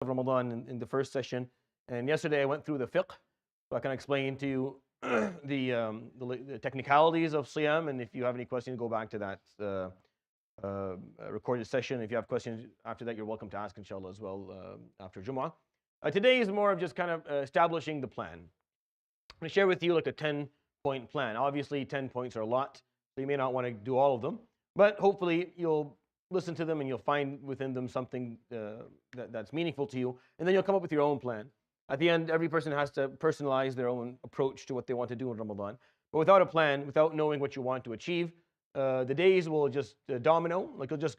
of Ramadan in the first session, and yesterday I went through the fiqh, so I can explain to you the technicalities of Siyam, and if you have any questions, go back to that recorded session. If you have questions after that, you're welcome to ask, inshallah, as well after Jumu'ah. Today is more of just kind of establishing the plan. I'm going to share with you like a 10-point plan. Obviously, 10 points are a lot, so you may not want to do all of them, but hopefully you'll listen to them and you'll find within them something that's meaningful to you, and then you'll come up with your own plan. At the end, every person has to personalize their own approach to what they want to do in Ramadan. But without a plan, without knowing what you want to achieve, the days will just domino. Like you'll just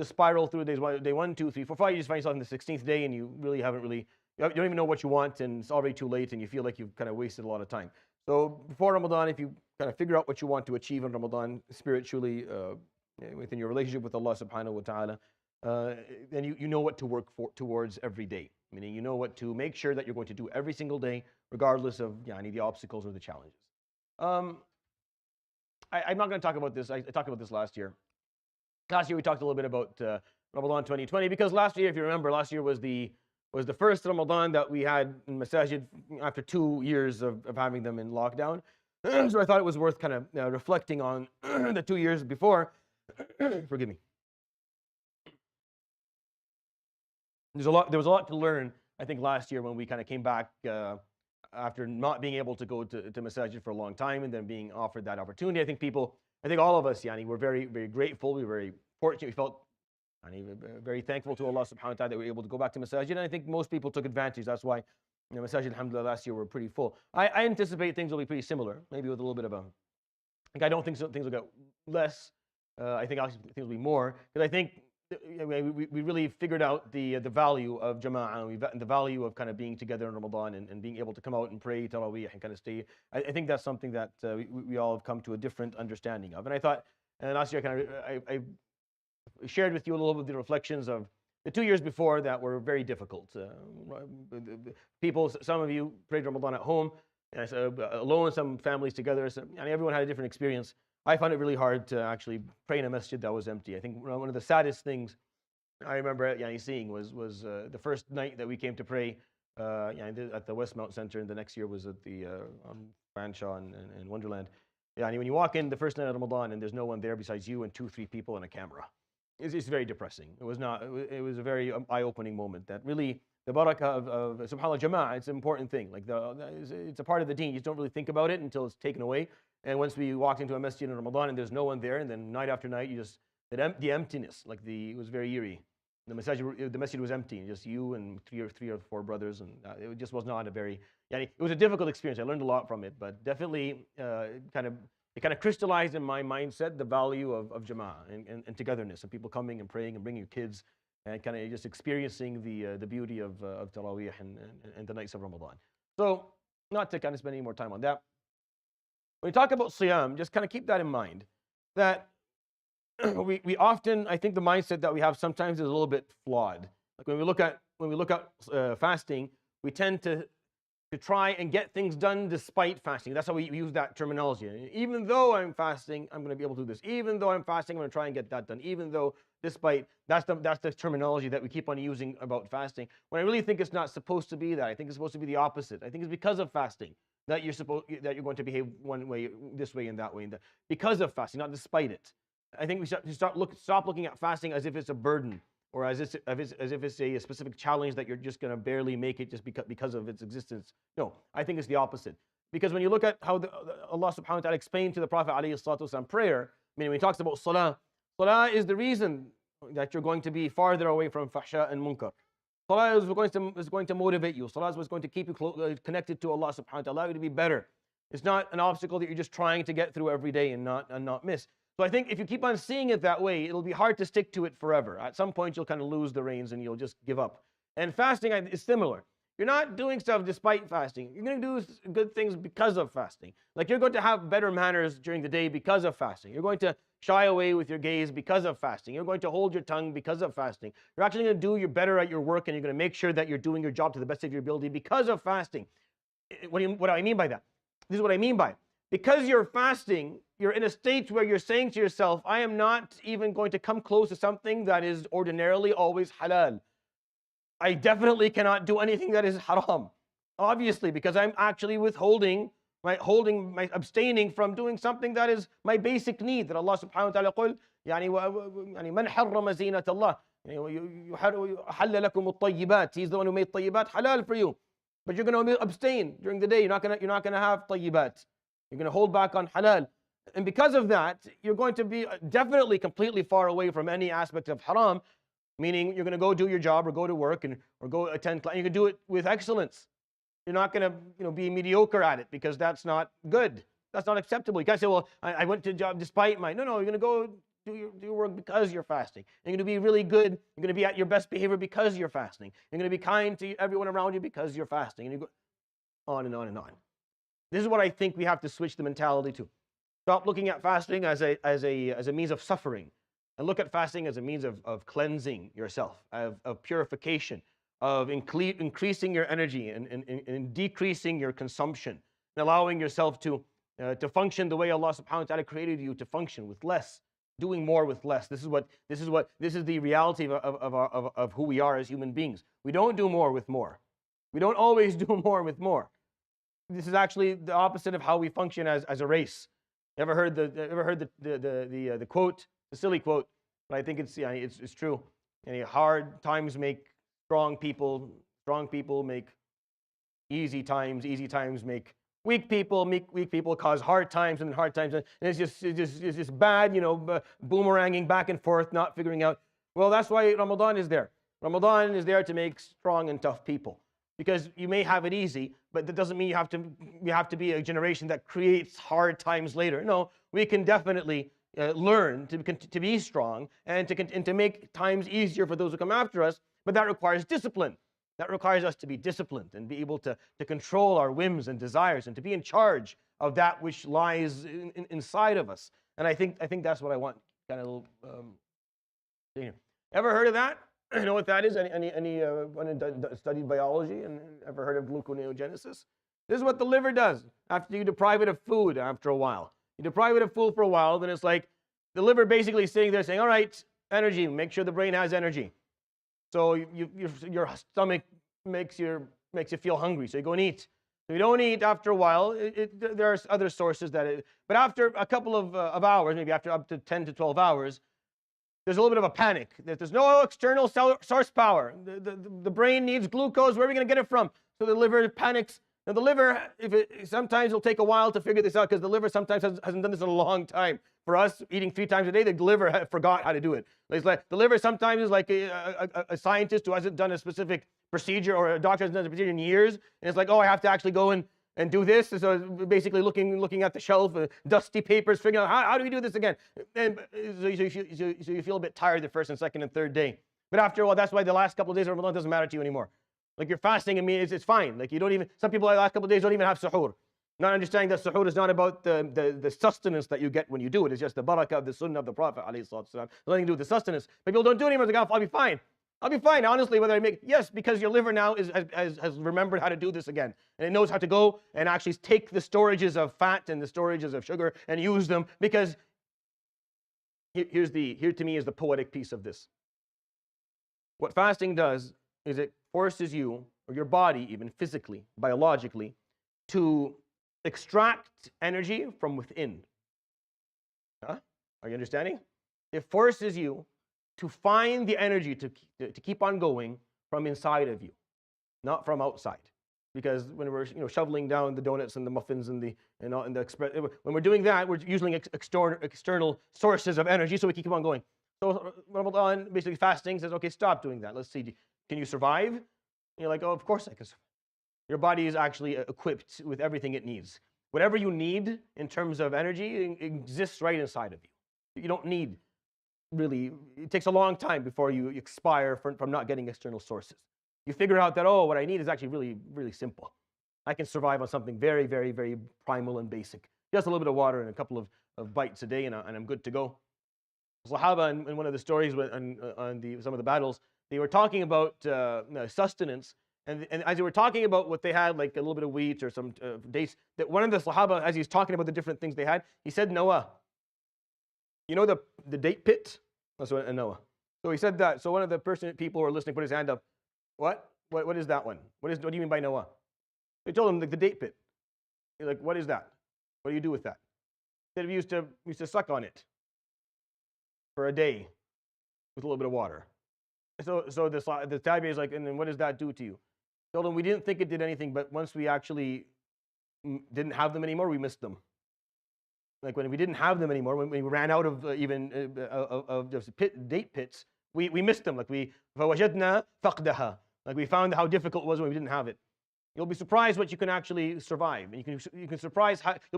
spiral through days. Day 1, 2, 3, 4, 5. You just find yourself in the 16th day, and you don't even know what you want, and it's already too late, and you feel like you've kind of wasted a lot of time. So before Ramadan, if you kind of figure out what you want to achieve in Ramadan spiritually, within your relationship with Allah subhanahu wa ta'ala, then you know what to work towards every day. Meaning you know what to make sure that you're going to do every single day, regardless of the obstacles or the challenges. I'm not going to talk about this. I talked about this last year. Last year we talked a little bit about Ramadan 2020, because last year, if you remember, last year was the first Ramadan that we had in Masajid after 2 years of having them in lockdown. So I thought it was worth kind of reflecting on the 2 years before. Forgive me. There was a lot to learn, I think, last year when we kind of came back after not being able to go to Masajid for a long time and then being offered that opportunity. I think all of us, were very, very grateful. We were very fortunate. We felt very thankful to Allah subhanahu wa ta'ala that we were able to go back to Masajid. And I think most people took advantage. That's why Masajid, alhamdulillah, last year were pretty full. I anticipate things will be pretty similar, maybe with a little bit of I don't think things will get less. I think actually things will be more, because I think we really figured out the value of Jama'ah and the value of kind of being together in Ramadan and being able to come out and pray Taraweeh and kind of stay. I think that's something that we all have come to a different understanding of. And I thought, last year I shared with you a little bit of the reflections of the 2 years before that were very difficult. Some of you prayed Ramadan at home, and alone, some families together. So, everyone had a different experience. I found it really hard to actually pray in a masjid that was empty. I think one of the saddest things I remember seeing was the first night that we came to pray at the Westmount Center, and the next year was at the Fanshawe and Wonderland. When you walk in the first night of Ramadan and there's no one there besides you and 2-3 people and a camera, it's very depressing. It was a very eye-opening moment that really, the barakah of subhanAllah, Jama'ah, it's an important thing. Like it's a part of the deen. You just don't really think about it until it's taken away. And once we walked into a masjid in Ramadan and there's no one there, and then night after night, the emptiness, it was very eerie. The masjid was empty, just you and three or four brothers, and it just was not a very, it was a difficult experience. I learned a lot from it, but definitely it kind of crystallized in my mindset the value of Jama'ah and togetherness, and people coming and praying and bringing your kids and kind of just experiencing the beauty of Taraweeh and the nights of Ramadan. So not to kind of spend any more time on that. When we talk about Siyam, just kind of keep that in mind, that we often, I think the mindset that we have sometimes is a little bit flawed. Like when we look at fasting, we tend to try and get things done despite fasting. That's how we use that terminology. Even though I'm fasting, I'm going to be able to do this. Even though I'm fasting, I'm going to try and get that done. Even though, despite, that's the terminology that we keep on using about fasting. When I really think it's not supposed to be that. I think it's supposed to be the opposite. I think it's because of fasting that you're going to behave one way, this way, and that way, because of fasting, not despite it. I think we stop looking at fasting as if it's a burden, or as if it's a specific challenge that you're just going to barely make it just because of its existence. No, I think it's the opposite. Because when you look at how Allah subhanahu wa ta'ala explained to the Prophet ﷺ prayer, meaning when he talks about salah is the reason that you're going to be farther away from fahsha and munkar. Salah is going to motivate you. Salah is going to keep you connected to Allah subhanahu wa ta'ala, allow you to be better. It's not an obstacle that you're just trying to get through every day and not miss. So I think if you keep on seeing it that way, it'll be hard to stick to it forever. At some point, you'll kind of lose the reins and you'll just give up. And fasting is similar. You're not doing stuff despite fasting. You're going to do good things because of fasting. Like you're going to have better manners during the day because of fasting. You're going to shy away with your gaze because of fasting. You're going to hold your tongue because of fasting. You're actually going to do better at your work, and you're going to make sure that you're doing your job to the best of your ability because of fasting. What do I mean by that? This is what I mean by it. Because you're fasting, you're in a state where you're saying to yourself, I am not even going to come close to something that is ordinarily always halal. I definitely cannot do anything that is haram. Obviously, because I'm actually abstaining from doing something that is my basic need, that Allah subhanahu wa ta'ala قل يعني من حرم زينة الله يحل لكم الطيبات. He's the one who made طيبات halal for you. But you're going to abstain during the day. You're not going to have طيبات. You're going to hold back on halal. And because of that, you're going to be definitely completely far away from any aspect of haram, meaning you're going to go do your job or go to work or go attend class. You can do it with excellence. You're not going to be mediocre at it, because that's not good. That's not acceptable. You can't say, well, I went to a job despite my. No, you're going to go do your work because you're fasting. You're going to be really good. You're going to be at your best behavior because you're fasting. You're going to be kind to everyone around you because you're fasting. And you go on and on and on. This is what I think we have to switch the mentality to. Stop looking at fasting as a means of suffering, and look at fasting as a means of cleansing yourself, of purification, of increasing your energy and decreasing your consumption, and allowing yourself to function the way Allah subhanahu wa ta'ala created you to function, with less, doing more with less. This is the reality of who we are as human beings. We don't do more with more. We don't always do more with more. This is actually the opposite of how we function as a race. Ever heard the quote, the silly quote, but I think it's true. Hard times make strong people make easy times make weak people cause hard times, and then hard times, and it's just bad, boomeranging back and forth, not figuring out. Well, that's why Ramadan is there. Ramadan is there to make strong and tough people. Because you may have it easy, but that doesn't mean you have to be a generation that creates hard times later. No, we can definitely learn to be strong and to make times easier for those who come after us. But that requires discipline. That requires us to be disciplined and be able to control our whims and desires, and to be in charge of that which lies inside of us. And I think that's what I want. Ever heard of that? You know what that is? Anyone studied biology and ever heard of gluconeogenesis? This is what the liver does after you deprive it of food. After a while, you deprive it of food for a while, then it's like the liver basically sitting there saying, all right, energy, make sure the brain has energy. So your stomach makes you feel hungry, so you go and eat. So you don't eat after a while. There are other sources but after a couple of hours, maybe after up to 10 to 12 hours, there's a little bit of a panic. There's no external source power. The brain needs glucose. Where are we going to get it from? So the liver panics. Now the liver, sometimes it'll take a while to figure this out, because the liver sometimes hasn't done this in a long time. For us, eating 3 times a day, the liver forgot how to do it. It's like the liver sometimes is like a scientist who hasn't done a specific procedure, or a doctor hasn't done a procedure in years, and it's like, oh, I have to actually go and do this. So basically looking at the shelf, dusty papers, figuring out how do we do this again? And so you feel a bit tired the first and second and third day. But after a while, that's why the last couple of days of Ramadan doesn't matter to you anymore. Like you're fasting, it's fine. Like some people the last couple of days don't even have suhoor. Not understanding that suhoor is not about the sustenance that you get when you do it. It's just the barakah of the sunnah of the Prophet ﷺ. It's nothing to do with the sustenance. But people don't do it anymore. They're like, I'll be fine. I'll be fine, honestly, whether I make. Yes, because your liver now has remembered how to do this again. And it knows how to go and actually take the storages of fat and the storages of sugar and use them. Because here to me is the poetic piece of this. What fasting does is it forces you, or your body even physically, biologically, to extract energy from within. Are you understanding? It forces you to find the energy to keep on going from inside of you, not from outside. Because when we're shoveling down the donuts and the muffins and the express, when we're doing that, we're using external sources of energy, so we keep on going. So Ramadan, basically fasting, says, okay, stop doing that. Let's see, can you survive? And you're like, oh, of course I can survive. Your body is actually equipped with everything it needs. Whatever you need in terms of energy exists right inside of you. You don't need, really, it takes a long time before you expire from not getting external sources. You figure out that, oh, what I need is actually really, really simple. I can survive on something very, very, very primal and basic. Just a little bit of water and a couple of bites a day, and I'm good to go. Sahaba, in one of the stories on some of the battles, they were talking about sustenance, and as they were talking about what they had, like a little bit of wheat or some dates, that one of the Sahaba, as he's talking about the different things they had, he said, Noah. You know the date pit? That's what Noah. So he said that. So one of the people who were listening put his hand up. What is that one? What do you mean by Nawah? They told him, like, the date pit. He's like, what is that? What do you do with that? He said, we used to suck on it for a day with a little bit of water. So the Tabi is like, and then what does that do to you? He told him, we didn't think it did anything, but once we actually didn't have them anymore, we missed them. Like when we didn't have them anymore, when we ran out of date pits, we missed them. Like فَوَجَدْنَا فَقْدَهَا. Like we found how difficult it was when we didn't have it. You'll be surprised what you can actually survive, and you'll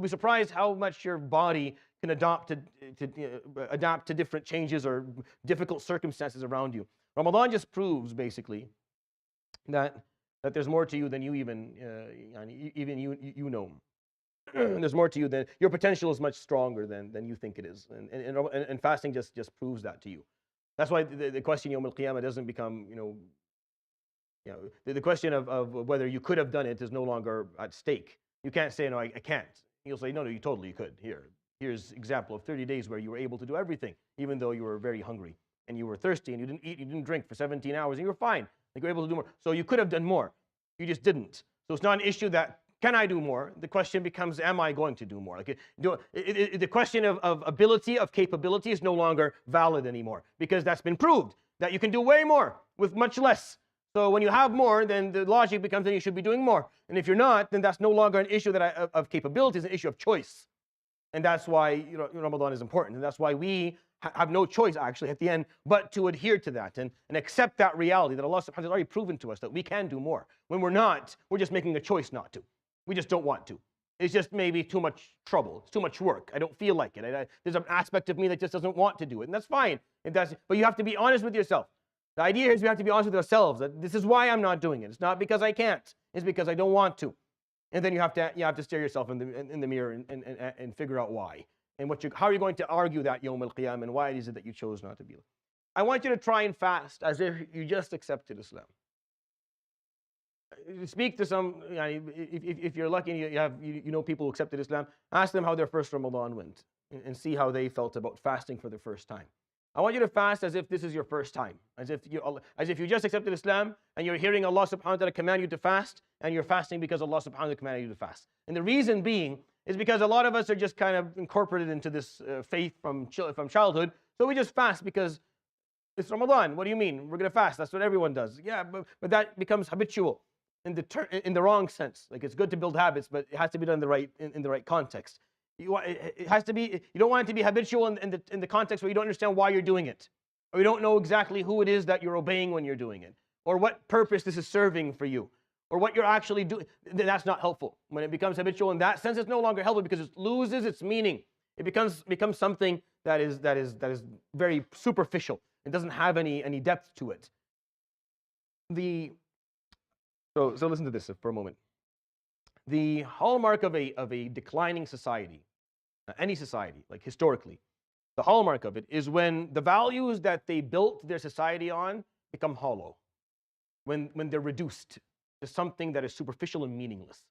be surprised how much your body can adapt to different changes or difficult circumstances around you. Ramadan just proves basically that there's more to you than you even you know. There's more to you than your potential is much stronger than you think it is, and fasting just proves that to you. That's why the question Yawm al-Qiyamah doesn't become the question of whether you could have done it is no longer at stake. You can't say, no, I can't. You'll say, no, you totally could. Here's example of 30 days where you were able to do everything, even though you were very hungry and you were thirsty and you didn't eat, you didn't drink for 17 hours and you were fine. Like you were able to do more. So you could have done more. You just didn't. So it's not an issue that, can I do more? The question becomes, am I going to do more? Like the question of ability, of capability is no longer valid anymore, because that's been proved that you can do way more with much less. So when you have more, then the logic becomes that you should be doing more. And if you're not, then that's no longer an issue of capability, it's an issue of choice. And that's why Ramadan is important. And that's why we have no choice actually at the end but to adhere to that and accept that reality that Allah subhanahu wa ta'ala has already proven to us that we can do more. When we're not, we're just making a choice not to. We just don't want to. It's just maybe too much trouble. It's too much work. I don't feel like it. There's an aspect of me that just doesn't want to do it. And that's fine. But you have to be honest with yourself. The idea is we have to be honest with ourselves that this is why I'm not doing it. It's not because I can't. It's because I don't want to. And then you have to stare yourself in the mirror and figure out why. And how are you going to argue that Yawm al-Qiyamah, and why is it that you chose not to be? I want you to try and fast as if you just accepted Islam. Speak to some, if you're lucky and you know people who accepted Islam, ask them how their first Ramadan went and see how they felt about fasting for the first time. I want you to fast as if this is your first time, as if you just accepted Islam and you're hearing Allah subhanahu wa ta'ala command you to fast, and you're fasting because Allah subhanahu wa ta'ala commanded you to fast. And the reason being is because a lot of us are just kind of incorporated into this faith from childhood, so we just fast because it's Ramadan. What do you mean? We're going to fast. That's what everyone does. Yeah, but that becomes habitual in the wrong sense. Like it's good to build habits, but it has to be done in the right context. It has to be. You don't want it to be habitual in the context where you don't understand why you're doing it, or you don't know exactly who it is that you're obeying when you're doing it, or what purpose this is serving for you, or what you're actually doing. That's not helpful. When it becomes habitual in that sense, it's no longer helpful because it loses its meaning. It becomes something that is very superficial. It doesn't have any depth to it. So listen to this for a moment. The hallmark of a declining society, any society, like historically, the hallmark of it is when the values that they built their society on become hollow, when they're reduced to something that is superficial and meaningless.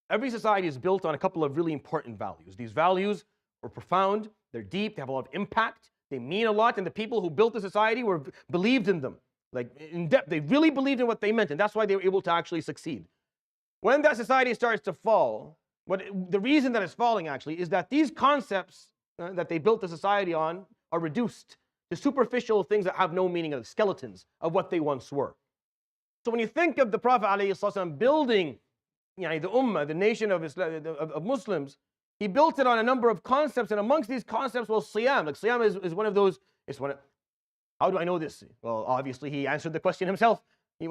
Every society is built on a couple of really important values. These values are profound, they're deep, they have a lot of impact, they mean a lot, and the people who built the society believed in them, like in depth. They really believed in what they meant, and that's why they were able to actually succeed. When that society starts to fall, the reason that it's falling actually is that these concepts that they built the society on are reduced to superficial things that have no meaning, of skeletons of what they once were. So when you think of the Prophet ﷺ building the Ummah, the nation of Islam, of Muslims, he built it on a number of concepts, and amongst these concepts was Siyam. Like Siyam is one of those. How do I know this? Well, obviously he answered the question himself. He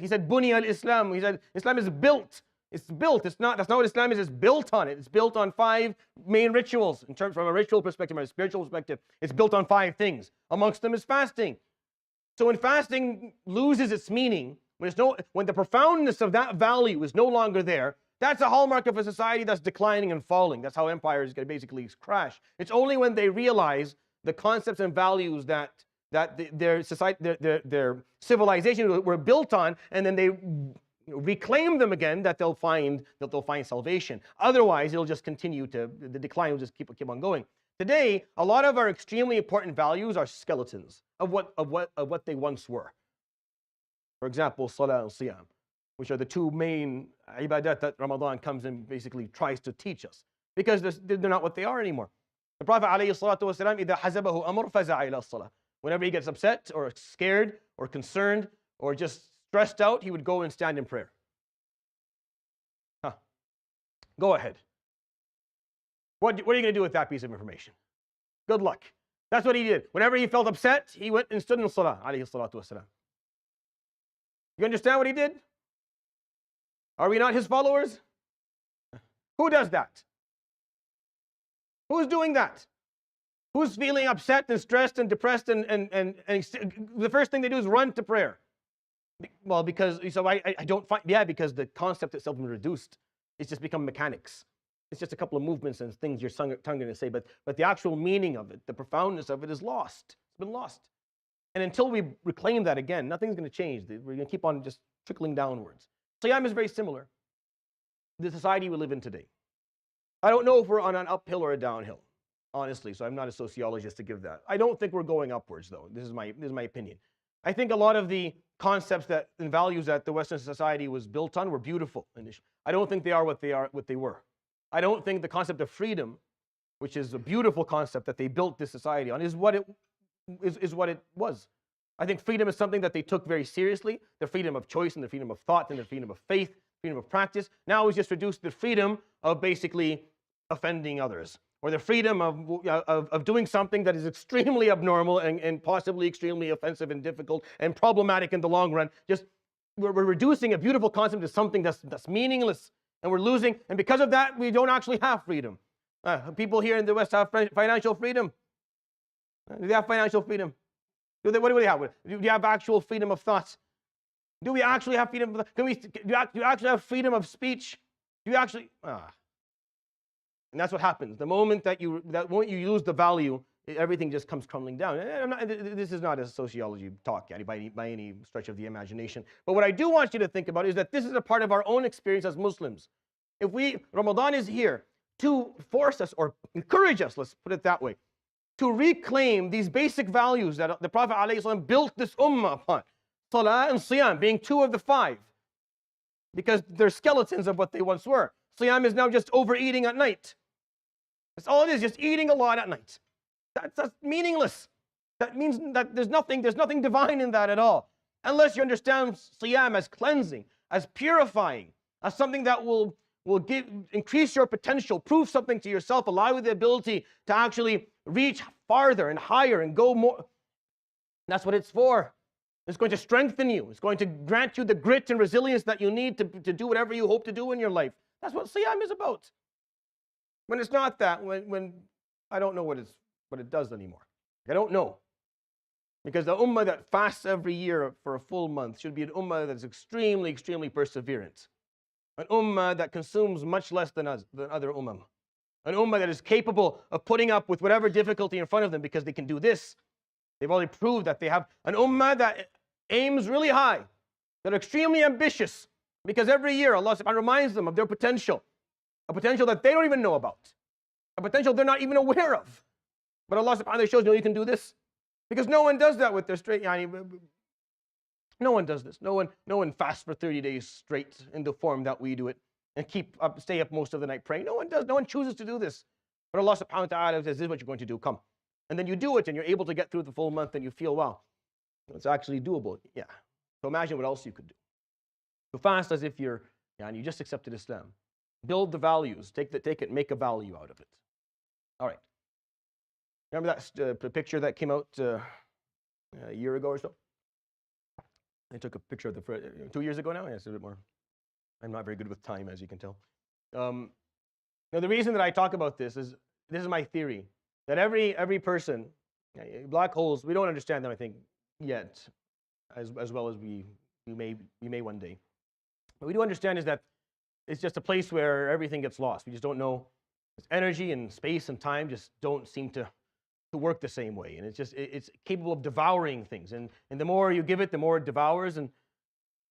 said, Buni al-Islam. He said, Islam is built. It's built. That's not what Islam is. It's built on it. It's built on 5 main rituals. From a ritual perspective, from a spiritual perspective, it's built on 5 things. Amongst them is fasting. So when fasting loses its meaning, when the profoundness of that value is no longer there, that's a hallmark of a society that's declining and falling. That's how empires basically crash. It's only when they realize the concepts and values that their society, their civilization were built on, and then they reclaim them again, that they'll find salvation. Otherwise, it'll just continue the decline will just keep on going. Today, a lot of our extremely important values are skeletons of what they once were. For example, Salah and Siyam, which are the two main ibadat that Ramadan comes and basically tries to teach us, because they're not what they are anymore. The Prophet ﷺ, إِذَا حَزَبَهُ أَمْرٌ فَزَعَ إِلَى الصَّلَاةِ. Whenever he gets upset or scared or concerned or just stressed out, he would go and stand in prayer. Go ahead. What are you going to do with that piece of information? Good luck. That's what he did. Whenever he felt upset, he went and stood in Salah, alayhi salatu wasalam. You understand what he did? Are we not his followers? Who does that? Who's doing that? Who's feeling upset and stressed and depressed and the first thing they do is run to prayer? Well, because I don't find, because the concept itself is reduced. It's just become mechanics. It's just a couple of movements and things your tongue going to say, but the actual meaning of it, the profoundness of it is lost. It's been lost. And until we reclaim that again, nothing's going to change. We're going to keep on just trickling downwards. Siyam is very similar to the society we live in today. I don't know if we're on an uphill or a downhill, honestly, so I'm not a sociologist to give that. I don't think we're going upwards, though. This is my opinion. I think a lot of the concepts and values that the Western society was built on were beautiful initially. I don't think they are what they were. I don't think the concept of freedom, which is a beautiful concept that they built this society on, is what it was. I think freedom is something that they took very seriously, the freedom of choice and the freedom of thought and the freedom of faith, freedom of practice. Now it's just reduced to the freedom of basically offending others, or the freedom of doing something that is extremely abnormal and possibly extremely offensive and difficult and problematic in the long run. Just we're reducing a beautiful concept to something that's meaningless, and we're losing. And because of that, we don't actually have freedom. People here in the West have financial freedom. Do they have financial freedom? What do they have? Do you have actual freedom of thought? Do we actually have freedom of thought? Do you actually have freedom of speech? Do you actually? And that's what happens. The moment that you lose the value, everything just comes crumbling down. This is not a sociology talk by any stretch of the imagination. But what I do want you to think about is that this is a part of our own experience as Muslims. Ramadan is here to force us or encourage us, let's put it that way, to reclaim these basic values that the Prophet ﷺ built this ummah upon. Salah and Siyam being two of the five, because they're skeletons of what they once were. Siyam is now just overeating at night. That's all it is, just eating a lot at night. That's meaningless. That means that there's nothing divine in that at all. Unless you understand Siyam as cleansing, as purifying, as something that will increase your potential, prove something to yourself, allow you the ability to actually reach farther and higher and go more. That's what it's for. It's going to strengthen you. It's going to grant you the grit and resilience that you need to do whatever you hope to do in your life. That's what Siyam is about. When it's not that, when I don't know what it does anymore. I don't know. Because the ummah that fasts every year for a full month should be an ummah that's extremely, extremely perseverant. An ummah that consumes much less than other ummah. An ummah that is capable of putting up with whatever difficulty in front of them because they can do this. They've already proved that they have an ummah that aims really high, that are extremely ambitious, because every year Allah subhanahu reminds them of their potential, a potential that they don't even know about, a potential they're not even aware of. But Allah subhanahu wa ta'ala shows, you can do this. Because no one does that with their straight, no one does this. No one fasts for 30 days straight in the form that we do it and stay up most of the night praying. No one does. No one chooses to do this. But Allah subhanahu wa ta'ala says, this is what you're going to do, come. And then you do it and you're able to get through the full month and you feel, wow, it's actually doable. Yeah. So imagine what else you could do. So fast as if you just accepted Islam. Build the values. Take it, make a value out of it. All right. Remember that picture that came out a year ago or so? I took a picture of the 2 years ago now. Yes, a bit more. I'm not very good with time, as you can tell. Now, the reason that I talk about this is my theory that every person, black holes, we don't understand them, I think, yet, as well as we may one day. What we do understand is that it's just a place where everything gets lost. We just don't know. Energy and space and time just don't seem to work the same way, and it's capable of devouring things, and the more you give it, the more it devours, and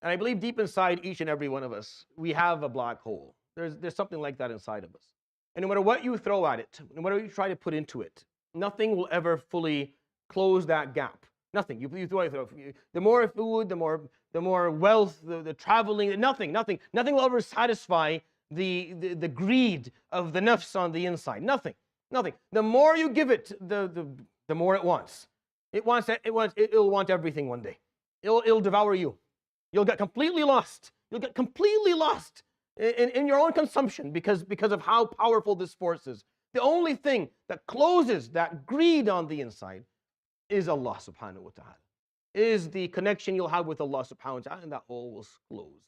I believe deep inside each and every one of us, we have a black hole. There's something like that inside of us, and no matter what you throw at it, no matter what you try to put into it, nothing will ever fully close that gap. Nothing. You throw it. The more food, the more the more wealth, the traveling, nothing will ever satisfy the greed of the nafs on the inside. Nothing. The more you give it, the more it wants. It'll want everything one day. It'll devour you. You'll get completely lost. In your own consumption because of how powerful this force is. The only thing that closes that greed on the inside is Allah subhanahu wa ta'ala. Is the connection you'll have with Allah subhanahu wa ta'ala, and that hole will close.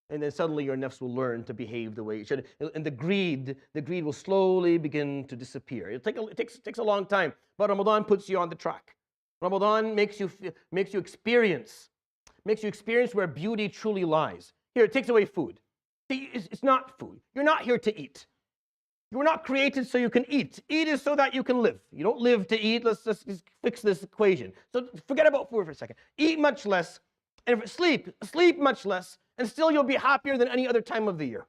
And then suddenly your nafs will learn to behave the way it should. And the greed will slowly begin to disappear. It takes a long time, but Ramadan puts you on the track. Ramadan makes you experience where beauty truly lies. Here, it takes away food. It's not food. You're not here to eat. You were not created so you can eat. Eat is so that you can live. You don't live to eat. Let's just fix this equation. So forget about food for a second. Eat much less, and sleep much less, and still you'll be happier than any other time of the year.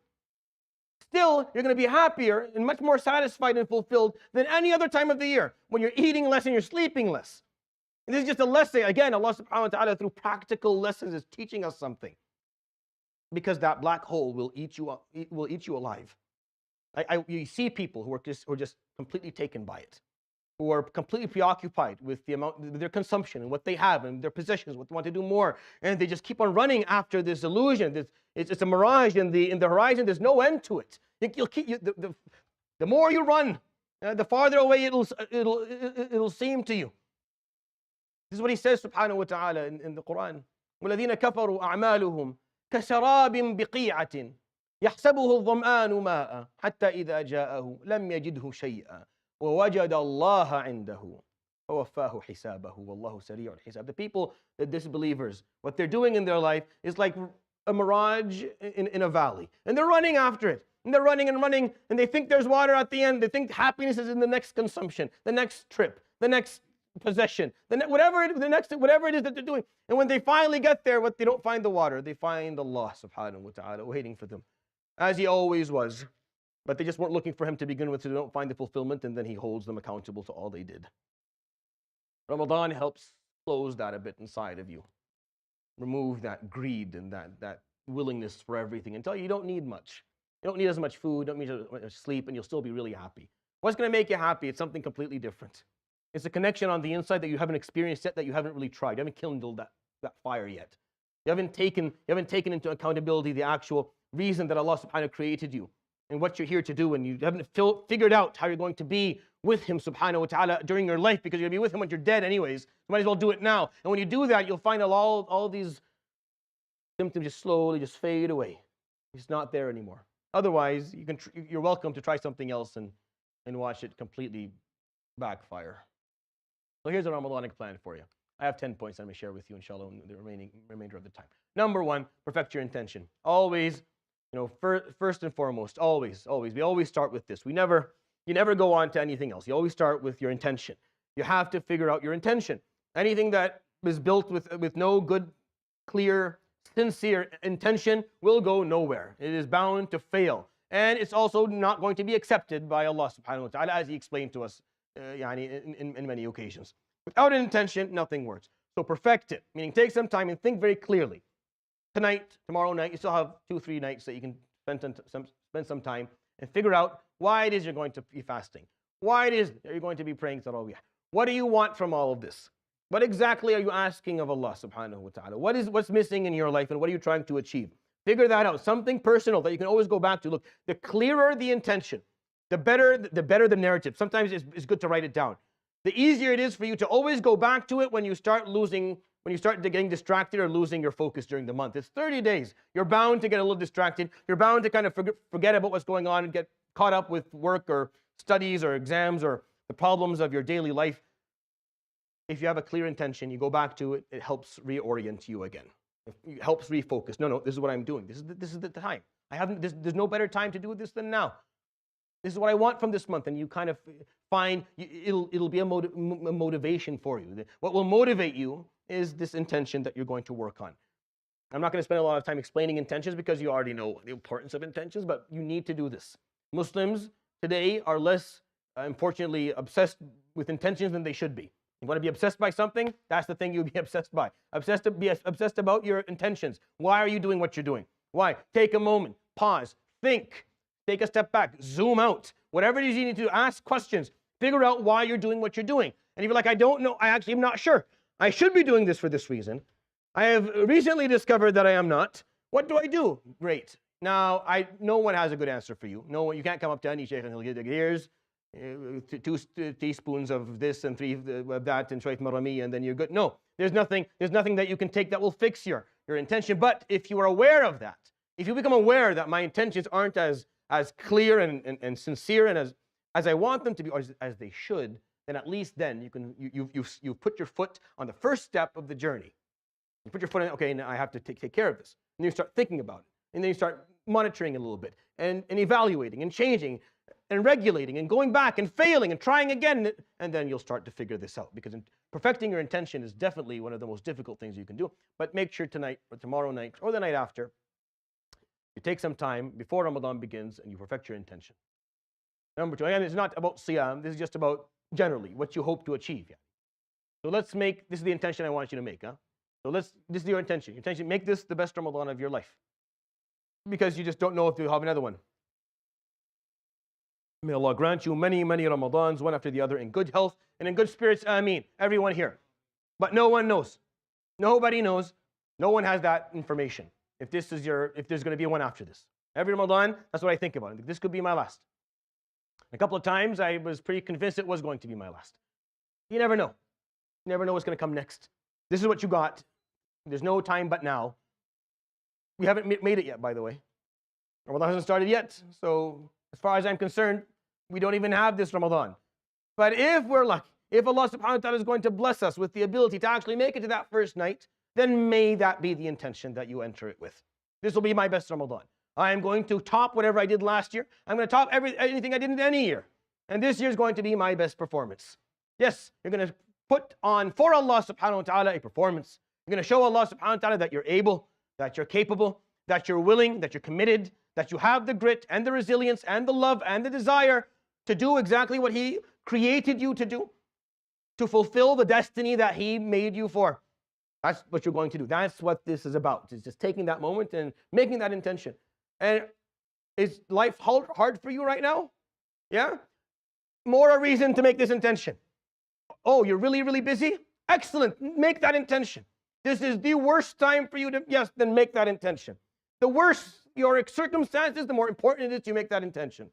Still, you're going to be happier and much more satisfied and fulfilled than any other time of the year when you're eating less and you're sleeping less. And this is just a lesson. Again, Allah subhanahu wa ta'ala through practical lessons is teaching us something. Because that black hole will eat you alive. You see people who are just completely taken by it, who are completely preoccupied with their consumption and what they have and their possessions, what they want to do more, and they just keep on running after this illusion. It's a mirage in the horizon. There's no end to it. The more you run, the farther away it'll seem to you. This is what He says, subhanahu wa ta'ala, in the Quran. وَالَّذِينَ كَفَرُوا أَعْمَالُهُمْ كسراب بقيعة يحسبه الظمآن ماء حتى إذا جاءه لم يجده شيئا ووجد الله عنده فوفاه حسابه والله سريع الحساب. The people, the disbelievers, what they're doing in their life is like a mirage in a valley, and they're running after it, and they're running, and they think there's water at the end. They think happiness is in the next consumption, the next trip, the next possession, whatever it is that they're doing. And when they finally get there, they don't find the water. They find Allah subhanahu wa ta'ala waiting for them, as He always was. But they just weren't looking for Him to begin with, so they don't find the fulfillment, and then He holds them accountable to all they did. Ramadan helps close that a bit inside of you. Remove that greed and that willingness for everything until you don't need much. You don't need as much food, don't need as much sleep, and you'll still be really happy. What's going to make you happy? It's something completely different. It's a connection on the inside that you haven't experienced yet, that you haven't really tried. You haven't kindled that fire yet. You haven't taken into accountability the actual reason that Allah subhanahu wa ta'ala created you and what you're here to do, and you haven't figured out how you're going to be with Him subhanahu wa ta'ala during your life, because you're going to be with Him when you're dead anyways. You might as well do it now. And when you do that, you'll find all these symptoms just slowly just fade away. It's not there anymore. Otherwise, you're welcome to try something else and watch it completely backfire. So here's a Ramadanic plan for you. I have 10 points I'm going to share with you, inshallah, in the remainder of the time. Number one, perfect your intention. Always, first and foremost, always. We always start with this. You never go on to anything else. You always start with your intention. You have to figure out your intention. Anything that is built with no good, clear, sincere intention will go nowhere. It is bound to fail. And it's also not going to be accepted by Allah subhanahu wa ta'ala, as He explained to us in many occasions. Without an intention, nothing works. So perfect it, meaning take some time and think very clearly. Tonight, tomorrow night, you still have 2-3 nights that you can spend some time and figure out why it is you're going to be fasting. Why it is that you're going to be praying Tarawih. What do you want from all of this? What exactly are you asking of Allah subhanahu wa ta'ala? What's missing in your life, and what are you trying to achieve? Figure that out. Something personal that you can always go back to. Look, the clearer the intention, the better the narrative. Sometimes it's good to write it down. The easier it is for you to always go back to it when you start getting distracted or losing your focus during the month. It's 30 days. You're bound to get a little distracted. You're bound to kind of forget about what's going on and get caught up with work or studies or exams or the problems of your daily life. If you have a clear intention, you go back to it, it helps reorient you again. It helps refocus. No, this is what I'm doing. This is the time. There's no better time to do this than now. This is what I want from this month, and you kind of find it'll be a motivation for you. What will motivate you is this intention that you're going to work on. I'm not going to spend a lot of time explaining intentions because you already know the importance of intentions, but you need to do this. Muslims today are less, unfortunately, obsessed with intentions than they should be. You want to be obsessed by something? That's the thing you'll be obsessed by. Be obsessed about your intentions. Why are you doing what you're doing? Why? Take a moment, pause, think, take a step back, zoom out. Whatever it is you need to do, ask questions, figure out why you're doing what you're doing. And if you're like, I don't know, I actually am not sure. I should be doing this for this reason. I have recently discovered that I am not. What do I do? Great. Now, no one has a good answer for you. No one, you can't come up to any sheikh and he'll give you, here's 2 teaspoons of this and 3 of that and shayt marami, and then you're good. No, there's nothing that you can take that will fix your intention. But if you are aware of that, if you become aware that my intentions aren't as clear and sincere and as I want them to be, or as they should, then at least then you've put your foot on the first step of the journey. You put your foot in, okay, now I have to take care of this. And you start thinking about it. And then you start monitoring a little bit and evaluating and changing and regulating and going back and failing and trying again. And then you'll start to figure this out, because perfecting your intention is definitely one of the most difficult things you can do. But make sure tonight or tomorrow night or the night after, you take some time before Ramadan begins and you perfect your intention. Number 2, again, it's not about siyam. This is just about generally what you hope to achieve. Yeah. So let's make, this is the intention I want you to make. Huh? So this is your intention. Your intention, make this the best Ramadan of your life, because you just don't know if you'll have another one. May Allah grant you many, many Ramadans, one after the other, in good health and in good spirits. Ameen. Everyone here. But no one knows. Nobody knows. No one has that information. If there's going to be one after this. Every Ramadan, that's what I think about. This could be my last. A couple of times I was pretty convinced it was going to be my last. You never know. You never know what's going to come next. This is what you got. There's no time but now. We haven't made it yet, by the way. Ramadan hasn't started yet. So as far as I'm concerned, we don't even have this Ramadan. But if we're lucky, if Allah subhanahu wa ta'ala is going to bless us with the ability to actually make it to that first night, then may that be the intention that you enter it with. This will be my best Ramadan. I am going to top whatever I did last year. I'm going to top anything I did in any year. And this year is going to be my best performance. Yes, you're going to put on for Allah subhanahu wa ta'ala a performance. You're going to show Allah subhanahu wa ta'ala that you're able, that you're capable, that you're willing, that you're committed, that you have the grit and the resilience and the love and the desire to do exactly what He created you to do, to fulfill the destiny that He made you for. That's what you're going to do. That's what this is about. It's just taking that moment and making that intention. And is life hard for you right now? Yeah? More a reason to make this intention. Oh, you're really, really busy? Excellent. Make that intention. This is the worst time for you to, yes, then make that intention. The worse your circumstances, the more important it is you make that intention.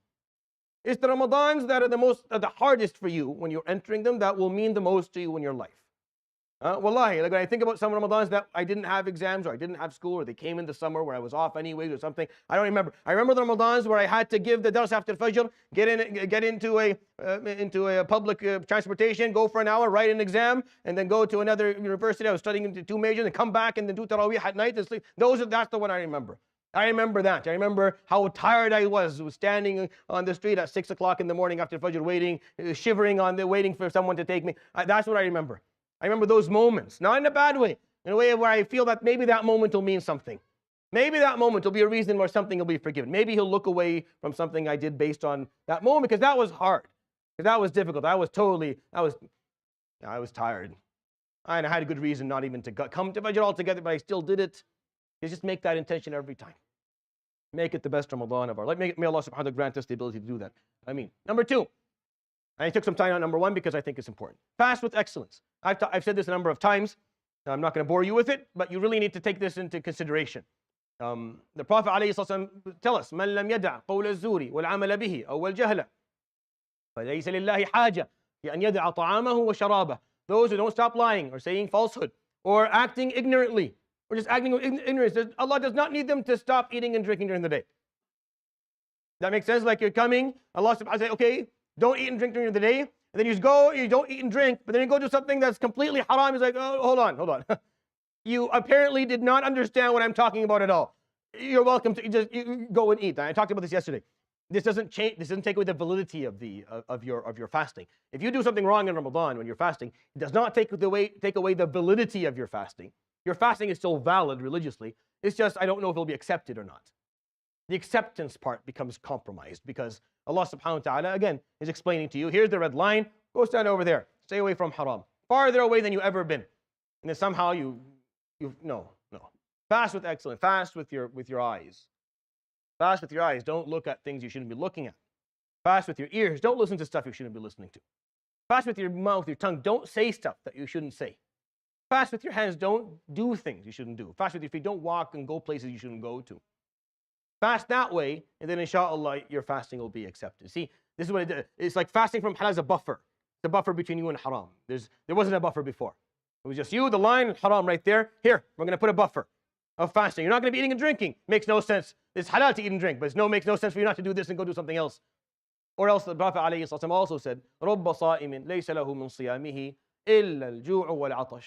It's the Ramadans that are the hardest for you when you're entering them, that will mean the most to you in your life. Wallahi, like when I think about some Ramadans that I didn't have exams or I didn't have school, or they came in the summer where I was off anyways or something, I don't remember. I remember the Ramadans where I had to give the dars after Fajr, get into a public transportation, go for an hour, write an exam, and then go to another university. I was studying into 2 majors and come back and then do Taraweeh at night and sleep. That's the one I remember. I remember that. I remember how tired I was standing on the street at 6 o'clock in the morning after Fajr, waiting, shivering waiting for someone to take me. That's what I remember. I remember those moments, not in a bad way, in a way where I feel that maybe that moment will mean something. Maybe that moment will be a reason where something will be forgiven. Maybe He'll look away from something I did based on that moment, because that was hard, because that was difficult. I was tired. And I had a good reason not even to come to Fajr altogether, but I still did it. You just make that intention every time. Make it the best Ramadan of our life. May Allah subhanahu wa ta'ala grant us the ability to do that. I mean, number 2. I took some time on number 1 because I think it's important. Fast with excellence. I've said this a number of times. I'm not going to bore you with it, but you really need to take this into consideration. The Prophet ﷺ tell us, "Man lam yada' qawl az-zuri wal 'amala bihi aw wal jahla, falaysa lillahi haja fi an yada'a ta'amahu wa sharabah." Those who don't stop lying or saying falsehood or acting ignorantly or just acting with ignorance, Allah does not need them to stop eating and drinking during the day. That makes sense? Like you're coming, Allah subhanahu wa ta'ala say, okay, don't eat and drink during the day. And then you just go, you don't eat and drink, but then you go do something that's completely haram. He's like, oh, hold on. You apparently did not understand what I'm talking about at all. You're welcome to you go and eat. I talked about this yesterday. This doesn't change. This doesn't take away the validity of your fasting. If you do something wrong in Ramadan when you're fasting, it does not take away the validity of your fasting. Your fasting is still valid religiously. It's just I don't know if it'll be accepted or not. The acceptance part becomes compromised because Allah subhanahu wa ta'ala, again, is explaining to you, here's the red line, go stand over there. Stay away from haram. farther away than you've ever been. And then somehow no. Fast with excellence. Fast with your eyes. Fast with your eyes. Don't look at things you shouldn't be looking at. Fast with your ears. Don't listen to stuff you shouldn't be listening to. Fast with your mouth, your tongue. Don't say stuff that you shouldn't say. Fast with your hands. Don't do things you shouldn't do. Fast with your feet. Don't walk and go places you shouldn't go to. Fast that way, and then inshallah, your fasting will be accepted. See, this is what it did. It's like fasting from halal is a buffer. It's a buffer between you and haram. There wasn't a buffer before. It was just you, the line, and haram right there. Here, we're going to put a buffer of fasting. You're not going to be eating and drinking. Makes no sense. It's halal to eat and drink, but makes no sense for you not to do this and go do something else. Or else the Prophet ﷺ also said, رَبَّ صَائِمٍ لَيْسَ لَهُ مِنْ صِيَامِهِ إِلَّا الْجُوعُ وَالْعَطَشُ.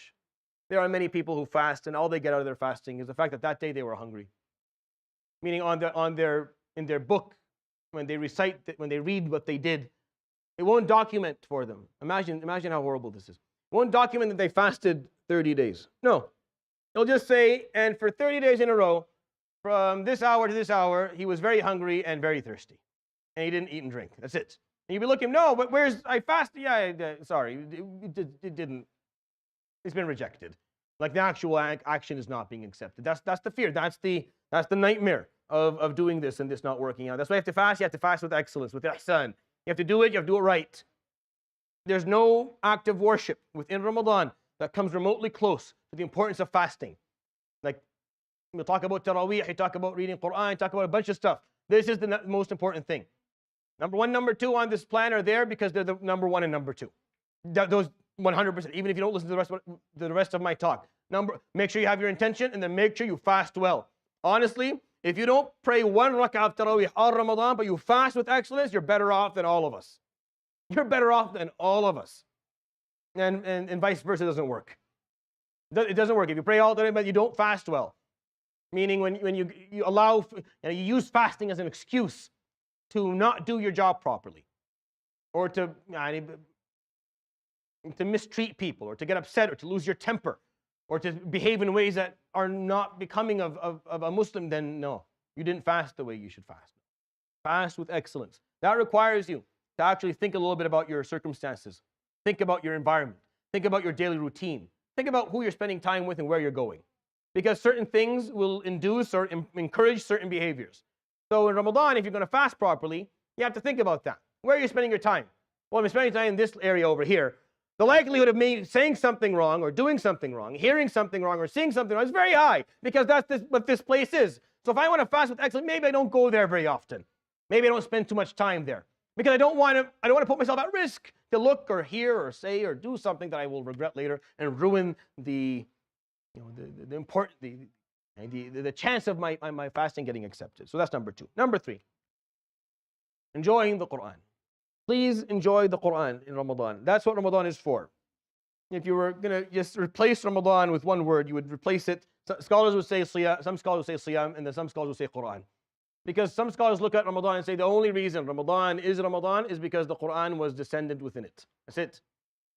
There are many people who fast, and all they get out of their fasting is the fact that day they were hungry. Meaning in their book, when they read what they did, it won't document for them. Imagine how horrible this is. It won't document that they fasted 30 days. No. It'll just say, and for 30 days in a row, from this hour to this hour, he was very hungry and very thirsty. And he didn't eat and drink. That's it. And you'll be looking, no, but I fasted? Yeah, sorry, it didn't. It's been rejected. Like the actual action is not being accepted. That's the fear. That's the nightmare of doing this and this not working out. That's why you have to fast. You have to fast with excellence, with ihsan. You have to do it. You have to do it right. There's no act of worship within Ramadan that comes remotely close to the importance of fasting. Like, we'll talk about Taraweeh, you talk about reading Quran, you talk about a bunch of stuff. This is the most important thing. Number one, number two on this plan are there because they're the number one and number two. Those 100%, even if you don't listen to the rest of my talk. Make sure you have your intention, and then make sure you fast well. Honestly, if you don't pray one rak'ah of Taraweeh all Ramadan, but you fast with excellence, you're better off than all of us. You're better off than all of us. And vice versa, doesn't work. It doesn't work. If you pray all the time, but you don't fast well. Meaning when you you use fasting as an excuse to not do your job properly. Or to mistreat people, or to get upset, or to lose your temper, or to behave in ways that are not becoming of a Muslim, then no, you didn't fast the way you should fast. Fast with excellence. That requires you to actually think a little bit about your circumstances. Think about your environment. Think about your daily routine. Think about who you're spending time with and where you're going. Because certain things will induce or encourage certain behaviors. So in Ramadan, if you're going to fast properly, you have to think about that. Where are you spending your time? Well, I'm spending time in this area over here. The likelihood of me saying something wrong, or doing something wrong, hearing something wrong, or seeing something wrong is very high, because that's what this place is. So if I want to fast with excellence, maybe I don't go there very often. Maybe I don't spend too much time there, because I don't want to put myself at risk to look or hear or say or do something that I will regret later and ruin the chance of my fasting getting accepted. So that's number two. Number three, enjoying the Quran. Please enjoy the Quran in Ramadan. That's what Ramadan is for. If you were going to just replace Ramadan with one word, you would replace it. Scholars would say siyam, some scholars would say siyam, and then some scholars would say Quran. Because some scholars look at Ramadan and say the only reason Ramadan is because the Quran was descended within it. That's it.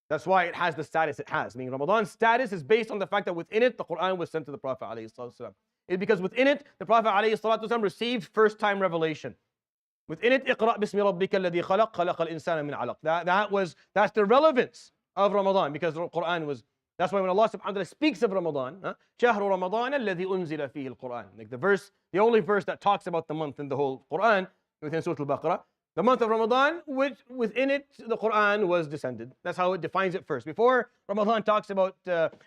That's why it has the status it has. I mean, Ramadan's status is based on the fact that within it, the Quran was sent to the Prophet ﷺ. It's because within it, the Prophet ﷺ received first-time revelation. Within it, اقرأ بسم ربك الذي خلق خلق الإنسان من علق. That's the relevance of Ramadan, because the Quran was. That's why when Allah subhanahu wa ta'ala speaks of Ramadan, شهر رمضان الذي أنزل فيه القرآن. Like the only verse that talks about the month in the whole Quran, within Surah Al-Baqarah, the month of Ramadan, which within it the Quran was descended. That's how it defines it first. Before Ramadan talks about,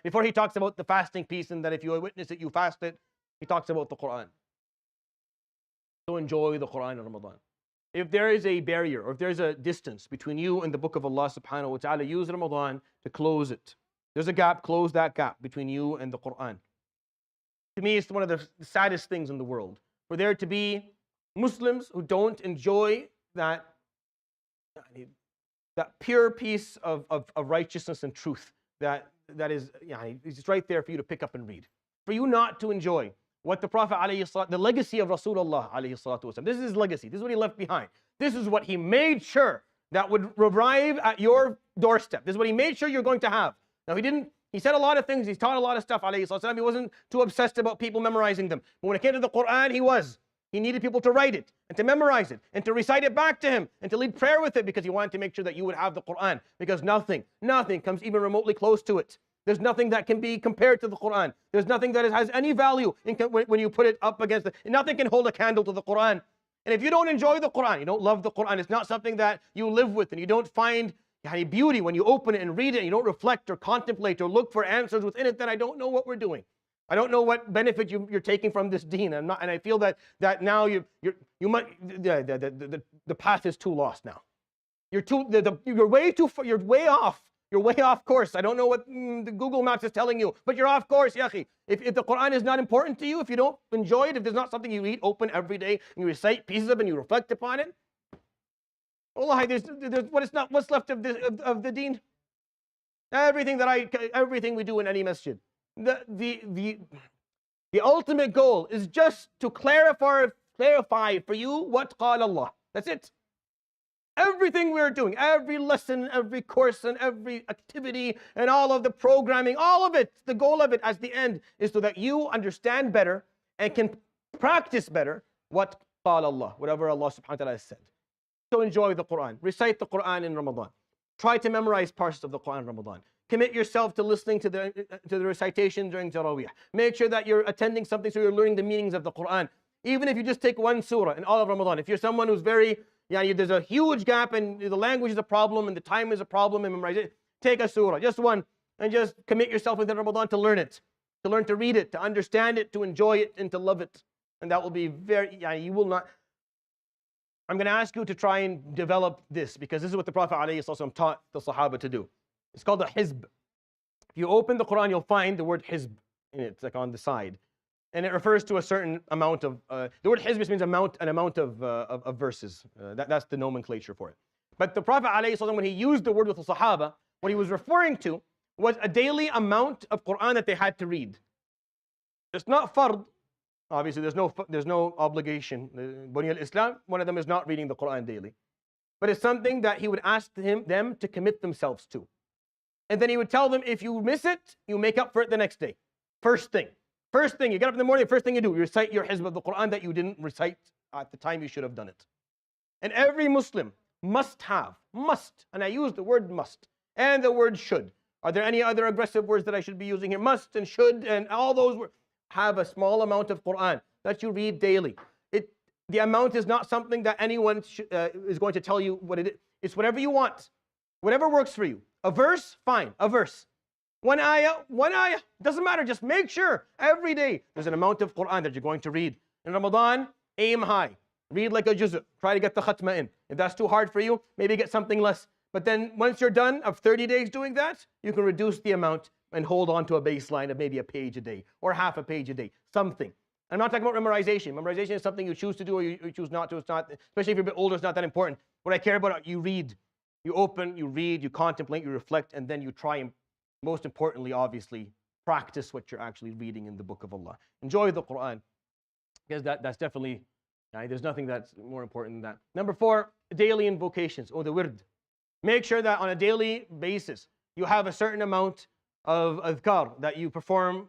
before he talks about the fasting piece and that if you witness it, you fast it, he talks about the Quran. So enjoy the Quran in Ramadan. If there is a barrier, or if there's a distance between you and the book of Allah subhanahu wa ta'ala, use Ramadan to close it. There's a gap, close that gap between you and the Quran. To me, it's one of the saddest things in the world, for there to be Muslims who don't enjoy that pure piece of righteousness and truth that is it's right there for you to pick up and read. For you not to enjoy what the Prophet the legacy of Rasulullah this is his legacy. This is what he left behind. This is what he made sure that would arrive at your doorstep. This is what he made sure you're going to have. Now he said a lot of things, he taught a lot of stuff, he wasn't too obsessed about people memorizing them. But when it came to the Quran, he was. He needed people to write it and to memorize it and to recite it back to him and to lead prayer with it because he wanted to make sure that you would have the Quran, because nothing comes even remotely close to it. There's nothing that can be compared to the Quran. There's nothing that has any value when you put it up against it. Nothing can hold a candle to the Quran. And if you don't enjoy the Quran, you don't love the Quran, it's not something that you live with, and you don't find any beauty when you open it and read it, and you don't reflect or contemplate or look for answers within it, then I don't know what we're doing. I don't know what benefit you're taking from this deen. And I feel that now the path is too lost now. You're way too far, you're way off. You're way off course. I don't know what the Google Maps is telling you, but you're off course, Yahi. If the Quran is not important to you, if you don't enjoy it, if there's not something you read open every day and you recite pieces of it and you reflect upon it, wallahi, what's left of the deen? Everything we do in any masjid. The ultimate goal is just to clarify for you what qala Allah. That's it. Everything we're doing, every lesson, every course, and every activity, and all of the programming, all of it, the goal of it as the end is so that you understand better and can practice better what qala Allah, whatever Allah subhanahu wa ta'ala has said. So enjoy the Quran. Recite the Quran in Ramadan. Try to memorize parts of the Quran in Ramadan. Commit yourself to listening to the recitation during Taraweeh. Make sure that you're attending something so you're learning the meanings of the Quran. Even if you just take one surah in all of Ramadan. If you're someone who's there's a huge gap and the language is a problem and the time is a problem in memorization, take a surah, just one, and just commit yourself within Ramadan to learn it, to learn to read it, to understand it, to enjoy it, and to love it. And that will be you will not. I'm going to ask you to try and develop this, because this is what the Prophet ﷺ taught the Sahaba to do. It's called a hizb. If you open the Quran, you'll find the word hizb in it. It's like on the side. And it refers to a certain amount of, the word hizb means an amount of verses. That's the nomenclature for it. But the Prophet ﷺ, when he used the word with the Sahaba, what he was referring to was a daily amount of Quran that they had to read. It's not fard. Obviously, there's no obligation. Bunya al-Islam, one of them is not reading the Quran daily. But it's something that he would ask them to commit themselves to. And then he would tell them, if you miss it, you make up for it the next day. First thing, you get up in the morning, first thing you do, you recite your hizb of the Quran that you didn't recite at the time you should have done it. And every Muslim must, and I use the word must, and the word should. Are there any other aggressive words that I should be using here? Must and should and all those words. Have a small amount of Quran that you read daily. The amount is not something that anyone is going to tell you what it is. It's whatever you want, whatever works for you. A verse, fine, a verse. One ayah, doesn't matter. Just make sure every day there's an amount of Quran that you're going to read. In Ramadan, aim high. Read like a juz'. Try to get the khatma in. If that's too hard for you, maybe get something less. But then once you're done of 30 days doing that, you can reduce the amount and hold on to a baseline of maybe a page a day or half a page a day, something. I'm not talking about memorization. Memorization is something you choose to do or you choose not to. It's not, especially if you're a bit older, it's not that important. What I care about, you read, you open, you read, you contemplate, you reflect, and then you try and, most importantly, obviously, practice what you're actually reading in the Book of Allah. Enjoy the Quran, because that's definitely, there's nothing that's more important than that. Number 4, daily invocations, or the wird. Make sure that on a daily basis, you have a certain amount of adhkar that you perform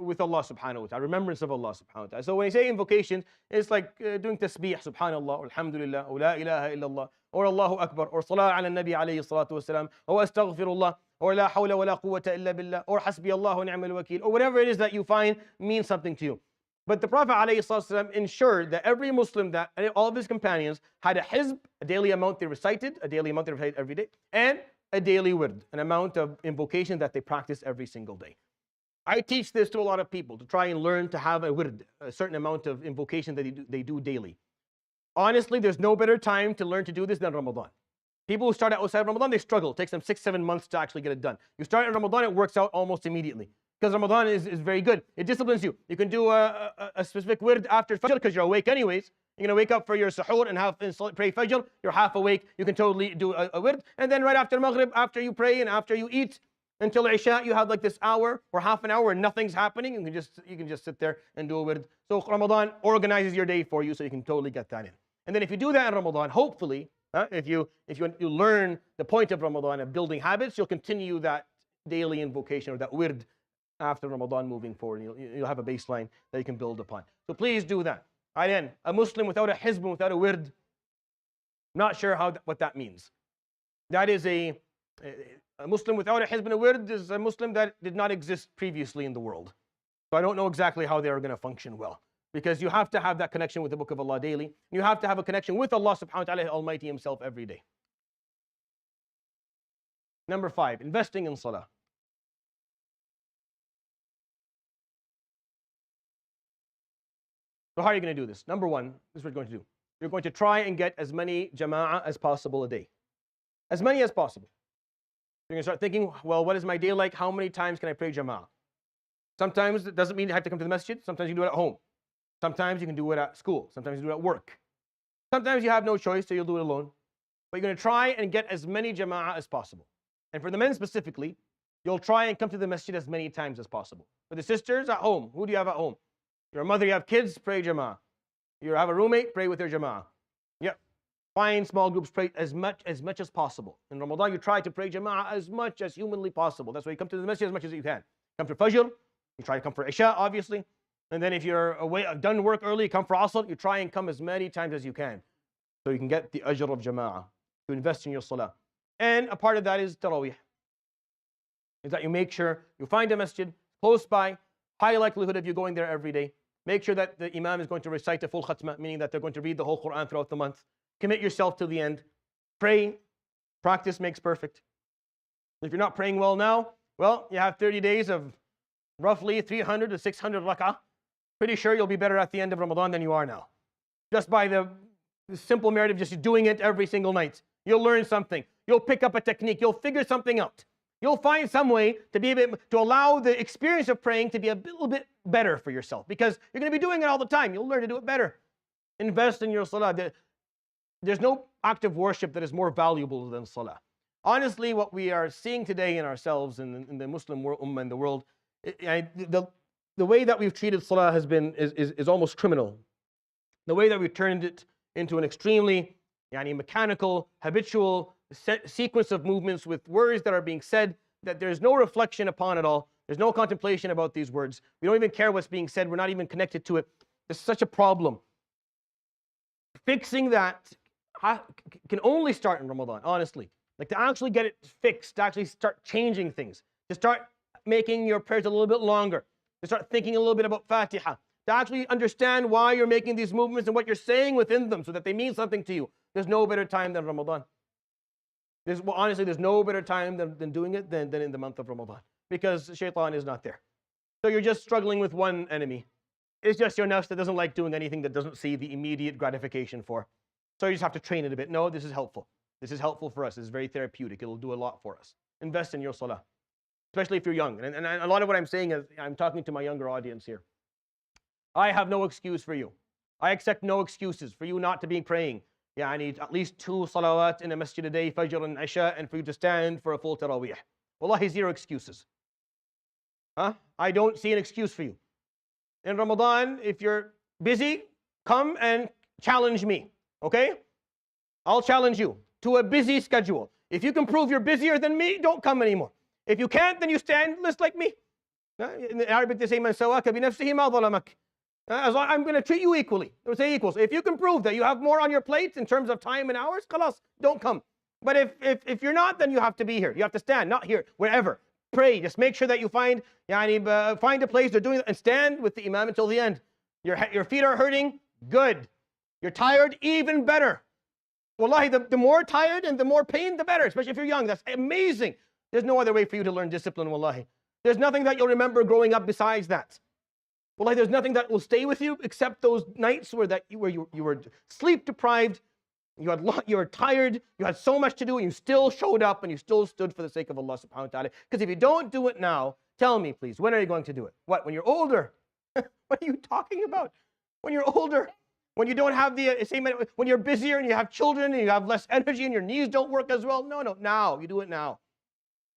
with Allah subhanahu wa ta'ala, remembrance of Allah subhanahu wa ta'ala. So when you say invocations, it's like doing tasbih, subhanallah, alhamdulillah, or la ilaha illallah, or Allahu Akbar, or salah ala nabi alayhi salatu wasalam, or astaghfirullah, or la hawla wa la quwwata illa billah, or hasbi Allah wa ni'mal wakil, or whatever it is that you find means something to you. But the Prophet alayhi salatu wasalam ensured that every Muslim, that all of his companions had a hizb, a daily amount they recited, every day, and a daily wird, an amount of invocation that they practice every single day. I teach this to a lot of people to try and learn to have a wird, a certain amount of invocation that they do daily. Honestly, there's no better time to learn to do this than Ramadan. People who start outside Ramadan, they struggle. It takes them 6-7 months to actually get it done. You start in Ramadan, it works out almost immediately. Because Ramadan is very good. It disciplines you. You can do a specific wird after Fajr because you're awake anyways. You're going to wake up for your suhoor and pray Fajr. You're half awake. You can totally do a wird. And then right after Maghrib, after you pray and after you eat, until Isha, you have like this hour or half an hour where nothing's happening. You can just sit there and do a wird. So Ramadan organizes your day for you, so you can totally get that in. And then if you do that in Ramadan, hopefully, if you learn the point of Ramadan of building habits, you'll continue that daily invocation or that wird after Ramadan moving forward. You'll have a baseline that you can build upon. So please do that. Again, a Muslim without a hizb, without a wird, not sure what that means. That is a Muslim without a hizb and a wird is a Muslim that did not exist previously in the world. So I don't know exactly how they are going to function well. Because you have to have that connection with the Book of Allah daily. You have to have a connection with Allah subhanahu wa ta'ala Almighty Himself every day. Number 5, investing in salah. So how are you going to do this? Number 1, this is what you're going to do. You're going to try and get as many jama'ah as possible a day. As many as possible. You're going to start thinking, well, what is my day like? How many times can I pray jama'ah? Sometimes it doesn't mean you have to come to the masjid. Sometimes you can do it at home. Sometimes you can do it at school. Sometimes you do it at work. Sometimes you have no choice, so you'll do it alone. But you're going to try and get as many jama'ah as possible. And for the men specifically, you'll try and come to the masjid as many times as possible. For the sisters, at home. Who do you have at home? You're a mother, you have kids, pray jama'ah. You have a roommate, pray with your jama'ah. Yep. Find small groups, pray as much as possible. In Ramadan, you try to pray jama'ah as much as humanly possible. That's why you come to the masjid as much as you can. Come for Fajr, you try to come for Isha, obviously. And then if you're away, done work early, you come for Asr, you try and come as many times as you can. So you can get the ajr of jama'ah, to invest in your salah. And a part of that is tarawih. Is that you make sure you find a masjid close by, high likelihood of you going there every day. Make sure that the imam is going to recite a full khatmah, meaning that they're going to read the whole Quran throughout the month. Commit yourself to the end. Pray. Practice makes perfect. If you're not praying well now, well, you have 30 days of roughly 300 to 600 rak'ah. Pretty sure you'll be better at the end of Ramadan than you are now. Just by the simple merit of just doing it every single night. You'll learn something. You'll pick up a technique. You'll figure something out. You'll find some way to be able to allow the experience of praying to be a little bit better for yourself. Because you're going to be doing it all the time. You'll learn to do it better. Invest in your salah. There's no act of worship that is more valuable than salah. Honestly, what we are seeing today in ourselves, in the Muslim world, ummah in the world, the way that we've treated salah is almost criminal. The way that we've turned it into an extremely mechanical, habitual sequence of movements with words that are being said that there's no reflection upon at all. There's no contemplation about these words. We don't even care what's being said. We're not even connected to it. There's such a problem. Fixing that can only start in Ramadan, honestly. Like to actually get it fixed, to actually start changing things, to start making your prayers a little bit longer, to start thinking a little bit about Fatiha, to actually understand why you're making these movements and what you're saying within them so that they mean something to you. There's no better time than Ramadan. Honestly, there's no better time than doing it than in the month of Ramadan, because shaitan is not there. So you're just struggling with one enemy. It's just your nafs that doesn't like doing anything that doesn't see the immediate gratification for. So you just have to train it a bit. No, this is helpful. This is helpful for us. It's very therapeutic. It'll do a lot for us. Invest in your salah, especially if you're young. And a lot of what I'm saying is I'm talking to my younger audience here. I have no excuse for you. I accept no excuses for you not to be praying. Yeah, I need at least 2 salawat in a masjid a day, Fajr and Isha, and for you to stand for a full tarawih. Wallahi, 0 excuses. I don't see an excuse for you. In Ramadan, if you're busy, come and challenge me, okay? I'll challenge you to a busy schedule. If you can prove you're busier than me, don't come anymore. If you can't, then you stand just like me. In Arabic, they say, "Man sawaka bi nafsihi ma zalamak." I'm going to treat you equally. They would say equals. If you can prove that you have more on your plate in terms of time and hours, khalas, don't come. But if you're not, then you have to be here. You have to stand, not here, wherever. Pray. Just make sure that you find a place to doing it and stand with the imam until the end. Your feet are hurting, good. You're tired, even better. Wallahi, the more tired and the more pain, the better, especially if you're young. That's amazing. There's no other way for you to learn discipline, wallahi. There's nothing that you'll remember growing up besides that. Wallahi, there's nothing that will stay with you except those nights where you were sleep deprived, you were tired, you had so much to do, and you still showed up and you still stood for the sake of Allah subhanahu wa ta'ala. Because if you don't do it now, tell me please, when are you going to do it? What, when you're older? What are you talking about? When you're older? When you don't have when you're busier and you have children and you have less energy and your knees don't work as well? No, now. You do it now.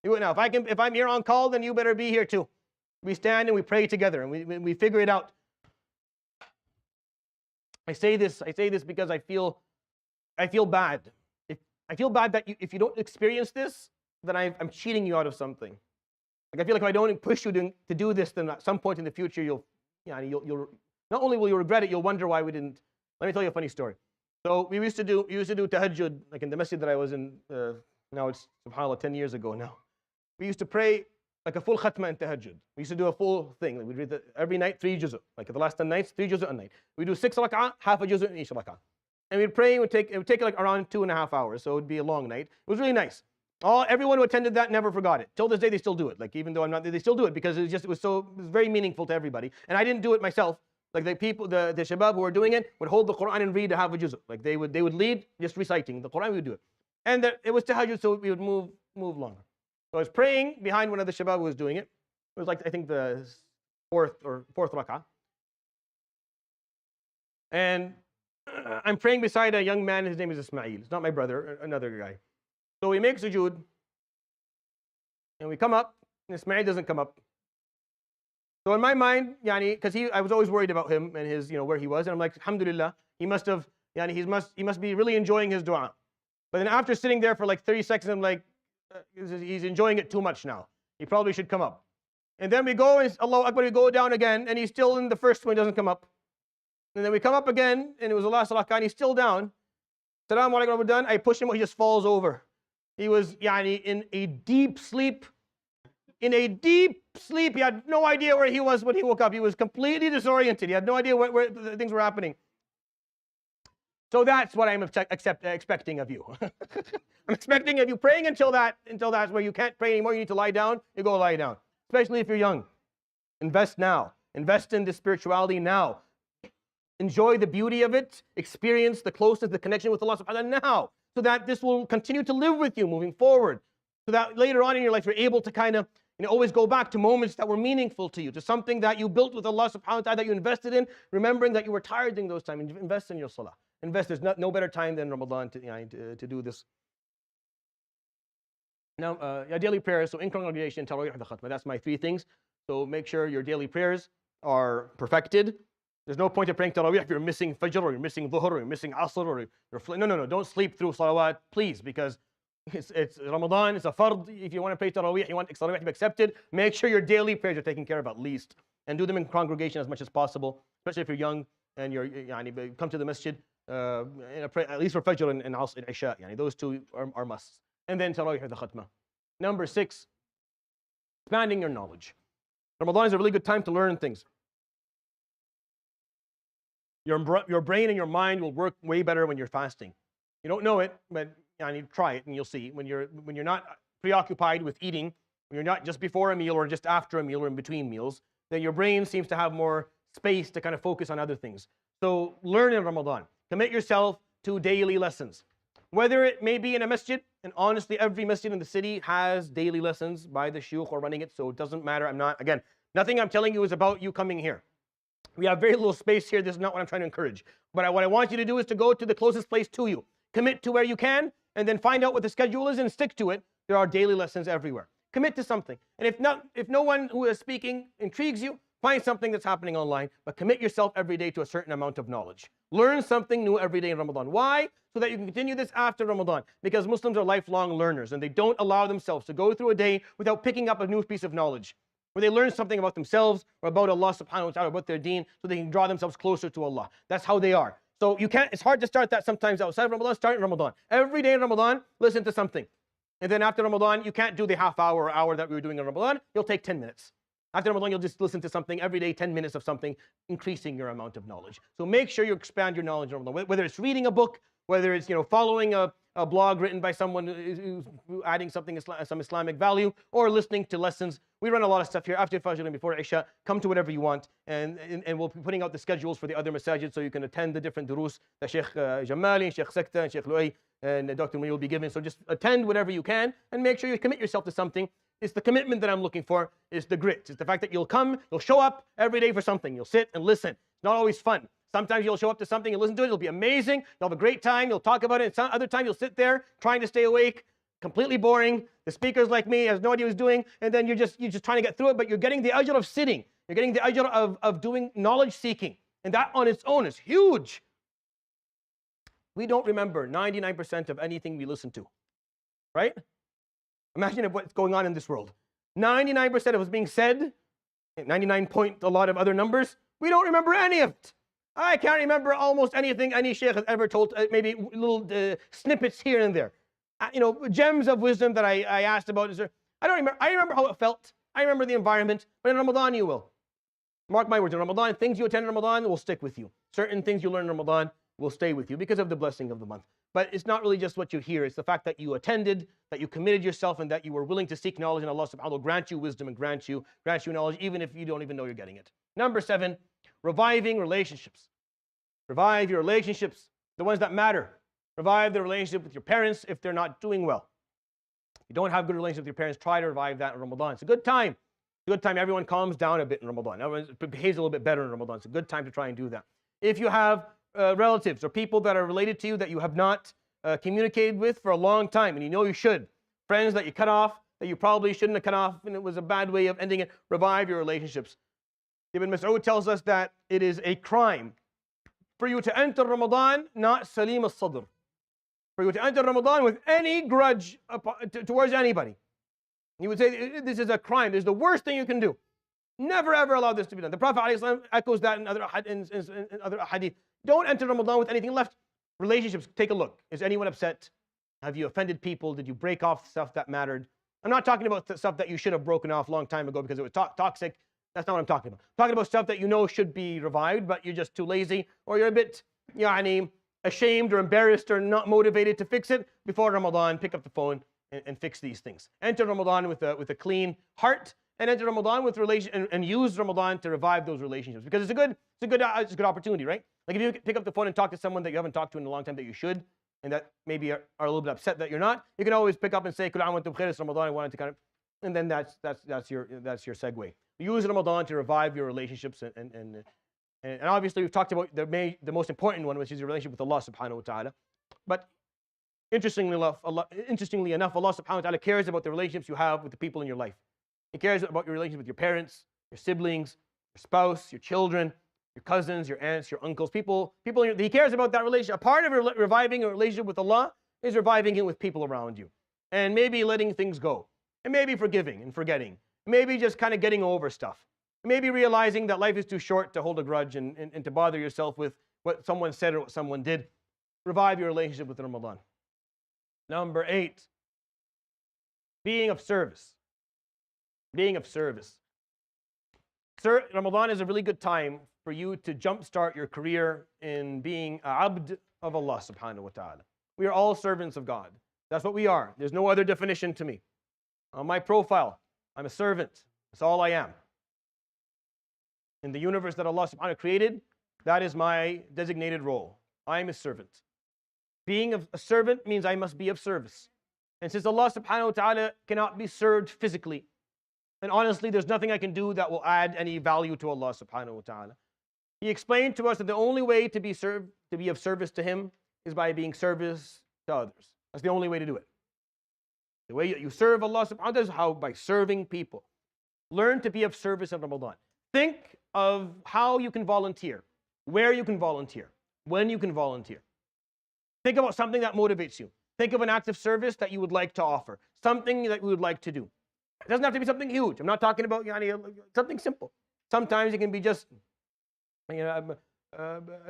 Do it now. If I'm here on call, then you better be here too. We stand and we pray together and we figure it out. I say this because I feel bad. I feel bad that if you don't experience this, then I'm cheating you out of something. Like I feel like if I don't push you to do this, then at some point in the future you'll Not only will you regret it, you'll wonder why we didn't. Let me tell you a funny story. So we used to do tahajjud, like in the masjid that I was in, now it's, subhanAllah, 10 years ago now. We used to pray like a full khatma in tahajjud. We used to do a full thing. Like we'd read every night 3 juz'. Like at the last 10 nights, 3 juz' a night. We do 6 rak'ah, half a juz' in each rak'ah. And we'd pray, it would take like around 2.5 hours, so it would be a long night. It was really nice. Everyone who attended that never forgot it. Till this day, they still do it. Like even though I'm not, they still do it because it was very meaningful to everybody. And I didn't do it myself. Like the people, the shabab who were doing it would hold the Quran and read half a juz'. Like they would lead just reciting the Quran. We would do it, and it was tahajjud, so we would move longer. So I was praying behind one of the shabab who was doing it. It was like I think the fourth rak'ah, and I'm praying beside a young man. His name is Ismail. It's not my brother, another guy. So we make sujood, and we come up, and Ismail doesn't come up. So in my mind, because I was always worried about him and his, where he was, and I'm like, alhamdulillah, he must be really enjoying his dua. But then after sitting there for like 30 seconds, I'm like, he's enjoying it too much now. He probably should come up. And then we go, and Allahu Akbar, we go down again, and he's still in the first one, he doesn't come up. And then we come up again, and it was the last rak'ah, and he's still down. Salaam alaikum, we're done. I push him, he just falls over. He was in a deep sleep. In a deep sleep, he had no idea where he was when he woke up. He was completely disoriented. He had no idea where things were happening. So that's what I'm expecting of you. I'm expecting of you praying until that's where you can't pray anymore. You need to lie down. You go lie down. Especially if you're young. Invest now. Invest in this spirituality now. Enjoy the beauty of it. Experience the closeness, the connection with Allah subhanahu wa ta'ala now. So that this will continue to live with you moving forward. So that later on in your life, you're able to kind of always go back to moments that were meaningful to you, to something that you built with Allah subhanahu wa ta'ala, that you invested in, remembering that you were tired during those times. Invest in your salah. There's no better time than Ramadan to do this. Now, your daily prayers, so in congregation, tarawih, the khatma, that's my 3 things. So make sure your daily prayers are perfected. There's no point of praying tarawih if you're missing fajr, or you're missing dhuhr, or you're missing asr, or you're no, don't sleep through salawat, please, because it's Ramadan, it's a fard. If you want to pray tarawih, you want tarawih to be accepted, make sure your daily prayers are taken care of at least. And do them in congregation as much as possible, especially if you're young and you're come to the masjid, at least for Fajr and Asr and Isha. Those 2 are musts. And then tarawih the khatma. Number 6, expanding your knowledge. Ramadan is a really good time to learn things. Your brain and your mind will work way better when you're fasting. You don't know it, but try it and you'll see. When you're not preoccupied with eating, when you're not just before a meal or just after a meal or in between meals, then your brain seems to have more space to kind of focus on other things. So learn in Ramadan. Commit yourself to daily lessons. Whether it may be in a masjid, and honestly every masjid in the city has daily lessons by the shuyukh or running it, so it doesn't matter. Nothing I'm telling you is about you coming here. We have very little space here. This is not what I'm trying to encourage. But what I want you to do is to go to the closest place to you. Commit to where you can, and then find out what the schedule is and stick to it. There are daily lessons everywhere. Commit to something. And if no one who is speaking intrigues you, find something that's happening online, but commit yourself every day to a certain amount of knowledge. Learn something new every day in Ramadan. Why? So that you can continue this after Ramadan. Because Muslims are lifelong learners, and they don't allow themselves to go through a day without picking up a new piece of knowledge, where they learn something about themselves or about Allah subhanahu wa ta'ala, about their deen, so they can draw themselves closer to Allah. That's how they are. So it's hard to start that sometimes outside of Ramadan. Start in Ramadan. Every day in Ramadan, listen to something. And then after Ramadan, you can't do the half hour or hour that we were doing in Ramadan. You'll take 10 minutes. After Ramadan, you'll just listen to something every day, 10 minutes of something, increasing your amount of knowledge. So make sure you expand your knowledge in Ramadan. Whether it's reading a book, whether it's following a blog written by someone who's adding some Islamic value, or listening to lessons. We run a lot of stuff here after Fajr and before Isha. Come to whatever you want, and we'll be putting out the schedules for the other masajid so you can attend the different durus that Sheikh Jamali, Sheikh Sekta, and Sheikh Luay and Dr. Munir will be giving. So just attend whatever you can and make sure you commit yourself to something. It's the commitment that I'm looking for. It's the grit. It's the fact that you'll show up every day for something. You'll sit and listen. It's not always fun. Sometimes you'll show up to something and listen to it. It'll be amazing. You'll have a great time. You'll talk about it. And some other time you'll sit there trying to stay awake, completely boring. The speaker's like me, has no idea what he's doing. And then you're just trying to get through it, but you're getting the ajr of sitting. You're getting the ajr of doing knowledge seeking. And that on its own is huge. We don't remember 99% of anything we listen to, right? Imagine what's going on in this world. 99% of what's being said, 99 point a lot of other numbers, We don't remember any of it. I can't remember almost anything any sheikh has ever told, maybe little snippets here and there. Gems of wisdom that I asked about. I don't remember. I remember how it felt. I remember the environment. But in Ramadan, you will. Mark my words, in Ramadan, things you attend in Ramadan will stick with you. Certain things you learn in Ramadan will stay with you because of the blessing of the month. But it's not really just what you hear. It's the fact that you attended, that you committed yourself, and that you were willing to seek knowledge, and Allah subhanahu wa ta'ala will grant you wisdom and grant you knowledge, even if you don't even know you're getting it. Number 7, reviving relationships. Revive your relationships, the ones that matter. Revive the relationship with your parents if they're not doing well. If you don't have good relationship with your parents, try to revive that in Ramadan. It's a good time. It's a good time. Everyone calms down a bit in Ramadan. Everyone behaves a little bit better in Ramadan. It's a good time to try and do that. If you have relatives or people that are related to you that you have not communicated with for a long time, and you know you should, friends that you cut off, that you probably shouldn't have cut off, and it was a bad way of ending it, revive your relationships. Ibn Mas'ud tells us that it is a crime for you to enter Ramadan not salim al-sadr, for you to enter Ramadan with any grudge towards anybody. He would say this is a crime. This is the worst thing you can do. Never ever allow this to be done. The Prophet ﷺ echoes that in other hadith. Don't enter Ramadan with anything left. Relationships, take a look. Is anyone upset? Have you offended people? Did you break off stuff that mattered? I'm not talking about stuff that you should have broken off a long time ago because it was toxic. That's not what I'm talking about. I'm talking about stuff that you know should be revived, but you're just too lazy, or you're a bit ashamed or embarrassed or not motivated to fix it. Before Ramadan, pick up the phone and fix these things. Enter Ramadan with a clean heart, and enter Ramadan with and use Ramadan to revive those relationships, because it's a good opportunity, right? Like if you pick up the phone and talk to someone that you haven't talked to in a long time that you should, and that maybe are a little bit upset that you're not, you can always pick up and say, "Kul aam wa antum bikhair, it's Ramadan, I wanted to kind of," and then that's your segue. Use Ramadan to revive your relationships, and obviously we've talked about the most important one, which is your relationship with Allah subhanahu wa ta'ala. But interestingly enough, Allah subhanahu wa ta'ala cares about the relationships you have with the people in your life. He cares about your relationship with your parents, your siblings, your spouse, your children, your cousins, your aunts, your uncles, people. He cares about that relationship. A part of reviving a relationship with Allah is reviving it with people around you, and maybe letting things go, and maybe forgiving and forgetting, maybe just kind of getting over stuff, maybe realizing that life is too short to hold a grudge and to bother yourself with what someone said or what someone did. Revive your relationship with Ramadan. Number 8, being of service. Being of service. Ramadan is a really good time for you to jumpstart your career in being a abd of Allah subhanahu wa ta'ala. We are all servants of God. That's what we are. There's no other definition to me. On my profile, I'm a servant. That's all I am. In the universe that Allah subhanahu wa ta'ala created, that is my designated role. I am a servant. Being a servant means I must be of service. And since Allah subhanahu wa ta'ala cannot be served physically, and honestly, there's nothing I can do that will add any value to Allah subhanahu wa ta'ala, He explained to us that the only way to be of service to Him is by being service to others. That's the only way to do it. The way you serve Allah subhanahu wa ta'ala is how? By serving people. Learn to be of service in Ramadan. Think of how you can volunteer, where you can volunteer, when you can volunteer. Think about something that motivates you. Think of an act of service that you would like to offer, something that you would like to do. It doesn't have to be something huge. I'm not talking about something simple. Sometimes it can be just a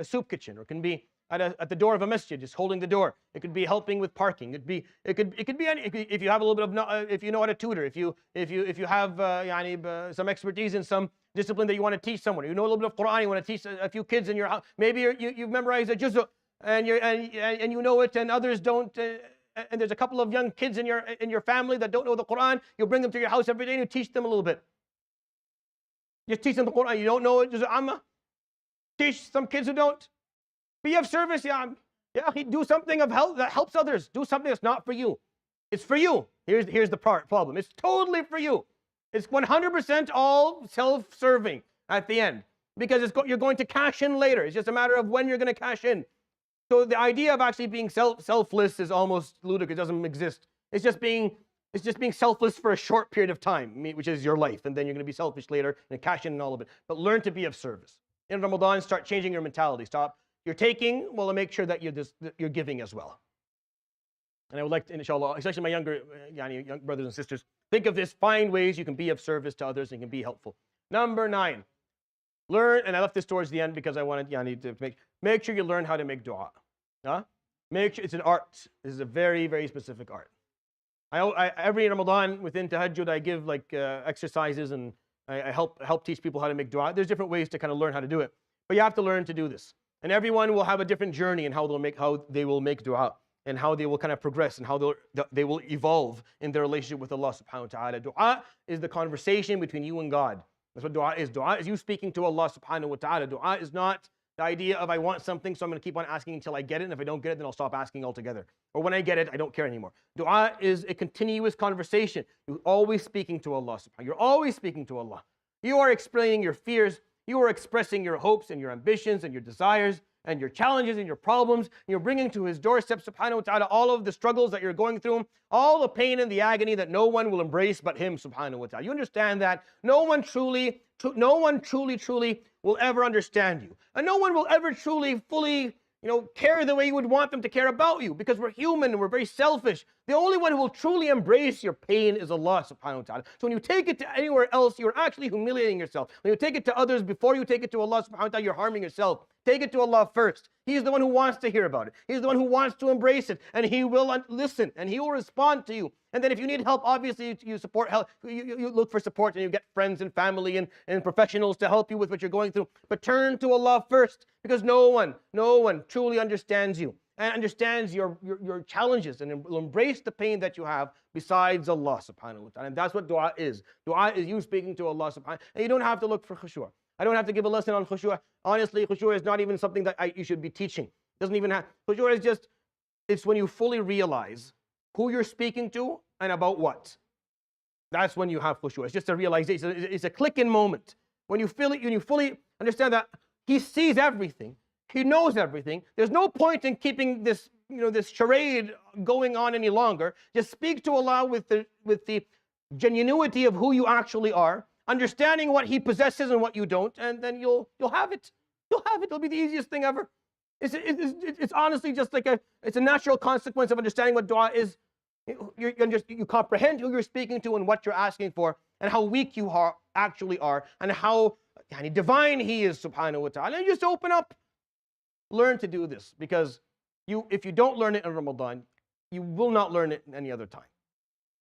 soup kitchen, or it can be at the door of a masjid, just holding the door. It could be helping with parking. It could be any, if you have a little bit of if you know how to tutor, if you have some expertise in some discipline that you want to teach someone, you know a little bit of Quran, you want to teach a few kids in your house. Maybe you've memorized a juz' and you know it, and others don't. And there's a couple of young kids in your family that don't know the Quran. You bring them to your house every day and you teach them a little bit. Just teach them the Quran. You don't know it, juz' amma. Teach some kids who don't. Be of service, do something of help that helps others. Do something that's not for you. It's for you. Here's the problem. It's totally for you. It's 100% all self-serving at the end, because you're going to cash in later. It's just a matter of when you're going to cash in. So the idea of actually being selfless is almost ludicrous. It doesn't exist. It's just being selfless for a short period of time, which is your life, and then you're going to be selfish later and cash in all of it. But learn to be of service. In Ramadan, start changing your mentality. Stop. You're taking, well, make sure that you're giving as well. And I would like to, inshallah, especially my young brothers and sisters, think of this. Find ways you can be of service to others and can be helpful. Number 9, Learn, and I left this towards the end because I wanted to make sure you learn how to make dua. Huh? Make sure it's an art. This is a very, very specific art. Every Ramadan within Tahajjud, I give like exercises, and I help teach people how to make dua. There's different ways to kind of learn how to do it, but you have to learn to do this. And everyone will have a different journey in how they will make dua, and how they will kind of progress, and how they will evolve in their relationship with Allah subhanahu wa ta'ala. Dua is the conversation between you and God. That's what dua is. Dua is you speaking to Allah subhanahu wa ta'ala. Dua is not the idea of I want something, so I'm going to keep on asking until I get it, and if I don't get it, then I'll stop asking altogether. Or when I get it, I don't care anymore. Dua is a continuous conversation. You're always speaking to Allah subhanahu. You're always speaking to Allah. You are explaining your fears. You are expressing your hopes and your ambitions and your desires and your challenges and your problems. And you're bringing to His doorstep subhanahu wa ta'ala all of the struggles that you're going through, all the pain and the agony that no one will embrace but Him subhanahu wa ta'ala. You understand that no one truly will ever understand you, and no one will ever truly fully care the way you would want them to care about you, because we're human and we're very selfish. The only one who will truly embrace your pain is Allah subhanahu wa ta'ala. So when you take it to anywhere else, you're actually humiliating yourself. When you take it to others before you take it to Allah subhanahu wa ta'ala, you're harming yourself. Take it to Allah first. He's the one who wants to hear about it. He's the one who wants to embrace it, and He will listen, and He will respond to you. And then if you need help, obviously you support help. You look for support, and you get friends and family and professionals to help you with what you're going through. But turn to Allah first, because no one truly understands you and understands your challenges, and will embrace the pain that you have besides Allah subhanahu wa ta'ala. And that's what dua is. Dua is you speaking to Allah subhanahu. And you don't have to look for khushu'. I don't have to give a lesson on khushu'. Honestly, khushu' is not even something that you should be teaching. It doesn't even have. Khushu' is just, it's when you fully realize who you're speaking to and about what. That's when you have khushu'. It's just a realization. It's a click-in moment. When you feel it, when you fully understand that He sees everything, He knows everything. There's no point in keeping this, this charade going on any longer. Just speak to Allah with the genuinity of who you actually are, understanding what He possesses and what you don't, and then you'll have it. You'll have it. It'll be the easiest thing ever. It's honestly just like it's a natural consequence of understanding what dua is. You comprehend who you're speaking to and what you're asking for, and how weak you actually are, and how divine He is subhanahu wa ta'ala. And you just open up. Learn to do this, because if you don't learn it in Ramadan, you will not learn it in any other time.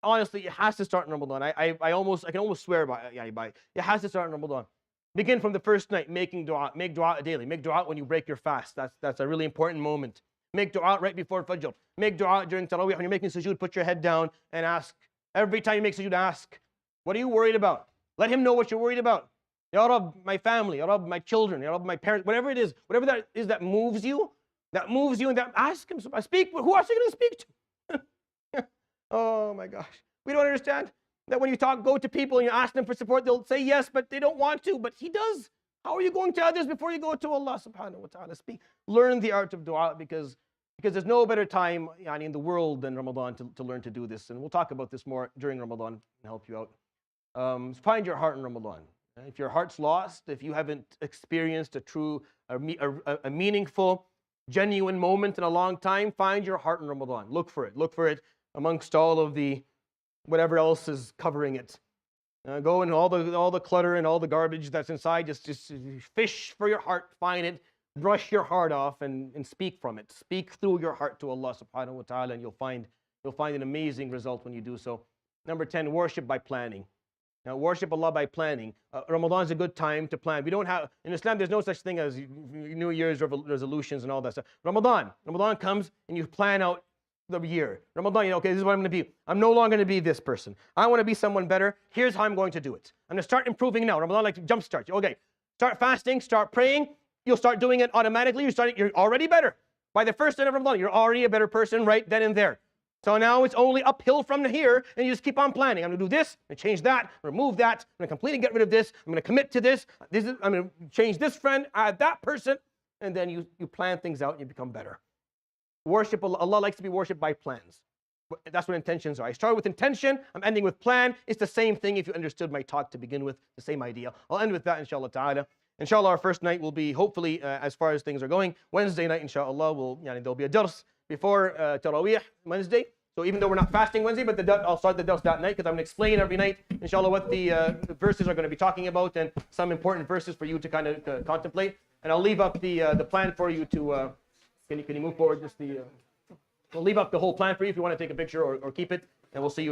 Honestly, it has to start in Ramadan. I can almost swear by it. It has to start in Ramadan. Begin from the first night making dua. Make dua daily. Make dua when you break your fast. That's a really important moment. Make dua right before Fajr. Make dua during Taraweeh. When you're making sujood, put your head down and ask. Every time you make sujood, ask, what are you worried about? Let Him know what you're worried about. Ya Rabb, my family. Ya Rabb, my children. Ya Rabb, my parents. Whatever it is, whatever that is that moves you, and that ask Him. Speak. Who else are you going to speak to? Oh my gosh. We don't understand that when you go to people and you ask them for support, they'll say yes, but they don't want to. But He does. How are you going to others before you go to Allah subhanahu wa ta'ala? Learn the art of dua, because there's no better time in the world than Ramadan to learn to do this. And we'll talk about this more during Ramadan and help you out. Find your heart in Ramadan. If your heart's lost, if you haven't experienced a meaningful, genuine moment in a long time, find your heart in Ramadan. Look for it. Look for it amongst all of the whatever else is covering it. Go in all the clutter and all the garbage that's inside. Just fish for your heart, find it, brush your heart off, and speak from it. Speak through your heart to Allah subhanahu wa ta'ala, and you'll find an amazing result when you do so. Number 10, worship by planning. Now, worship Allah by planning. Ramadan is a good time to plan. We don't have, in Islam, there's no such thing as New Year's resolutions and all that stuff. Ramadan comes and you plan out the year. Ramadan, okay, this is what I'm going to be. I'm no longer going to be this person. I want to be someone better. Here's how I'm going to do it. I'm going to start improving now. Ramadan like to jumpstart you. Okay, start fasting, start praying. You'll start doing it automatically. You're already better. By the first day of Ramadan, you're already a better person right then and there. So now it's only uphill from here, and you just keep on planning. I'm going to do this, I'm going to change that, remove that, I'm going to completely get rid of this, I'm going to commit to this, I'm going to change this friend, add that person, and then you plan things out and you become better. Worship, Allah likes to be worshipped by plans. That's what intentions are. I started with intention, I'm ending with plan. It's the same thing if you understood my talk to begin with, the same idea. I'll end with that, inshallah ta'ala. Inshallah, our first night will be, hopefully, as far as things are going, Wednesday night, inshallah, there'll be a dars before Taraweeh Wednesday. So even though we're not fasting Wednesday, but I'll start the dars that night because I'm going to explain every night, inshallah, what the verses are going to be talking about and some important verses for you to kind of contemplate. And I'll leave up the plan for you to, can you move forward just we'll leave up the whole plan for you if you want to take a picture or keep it, and we'll see you.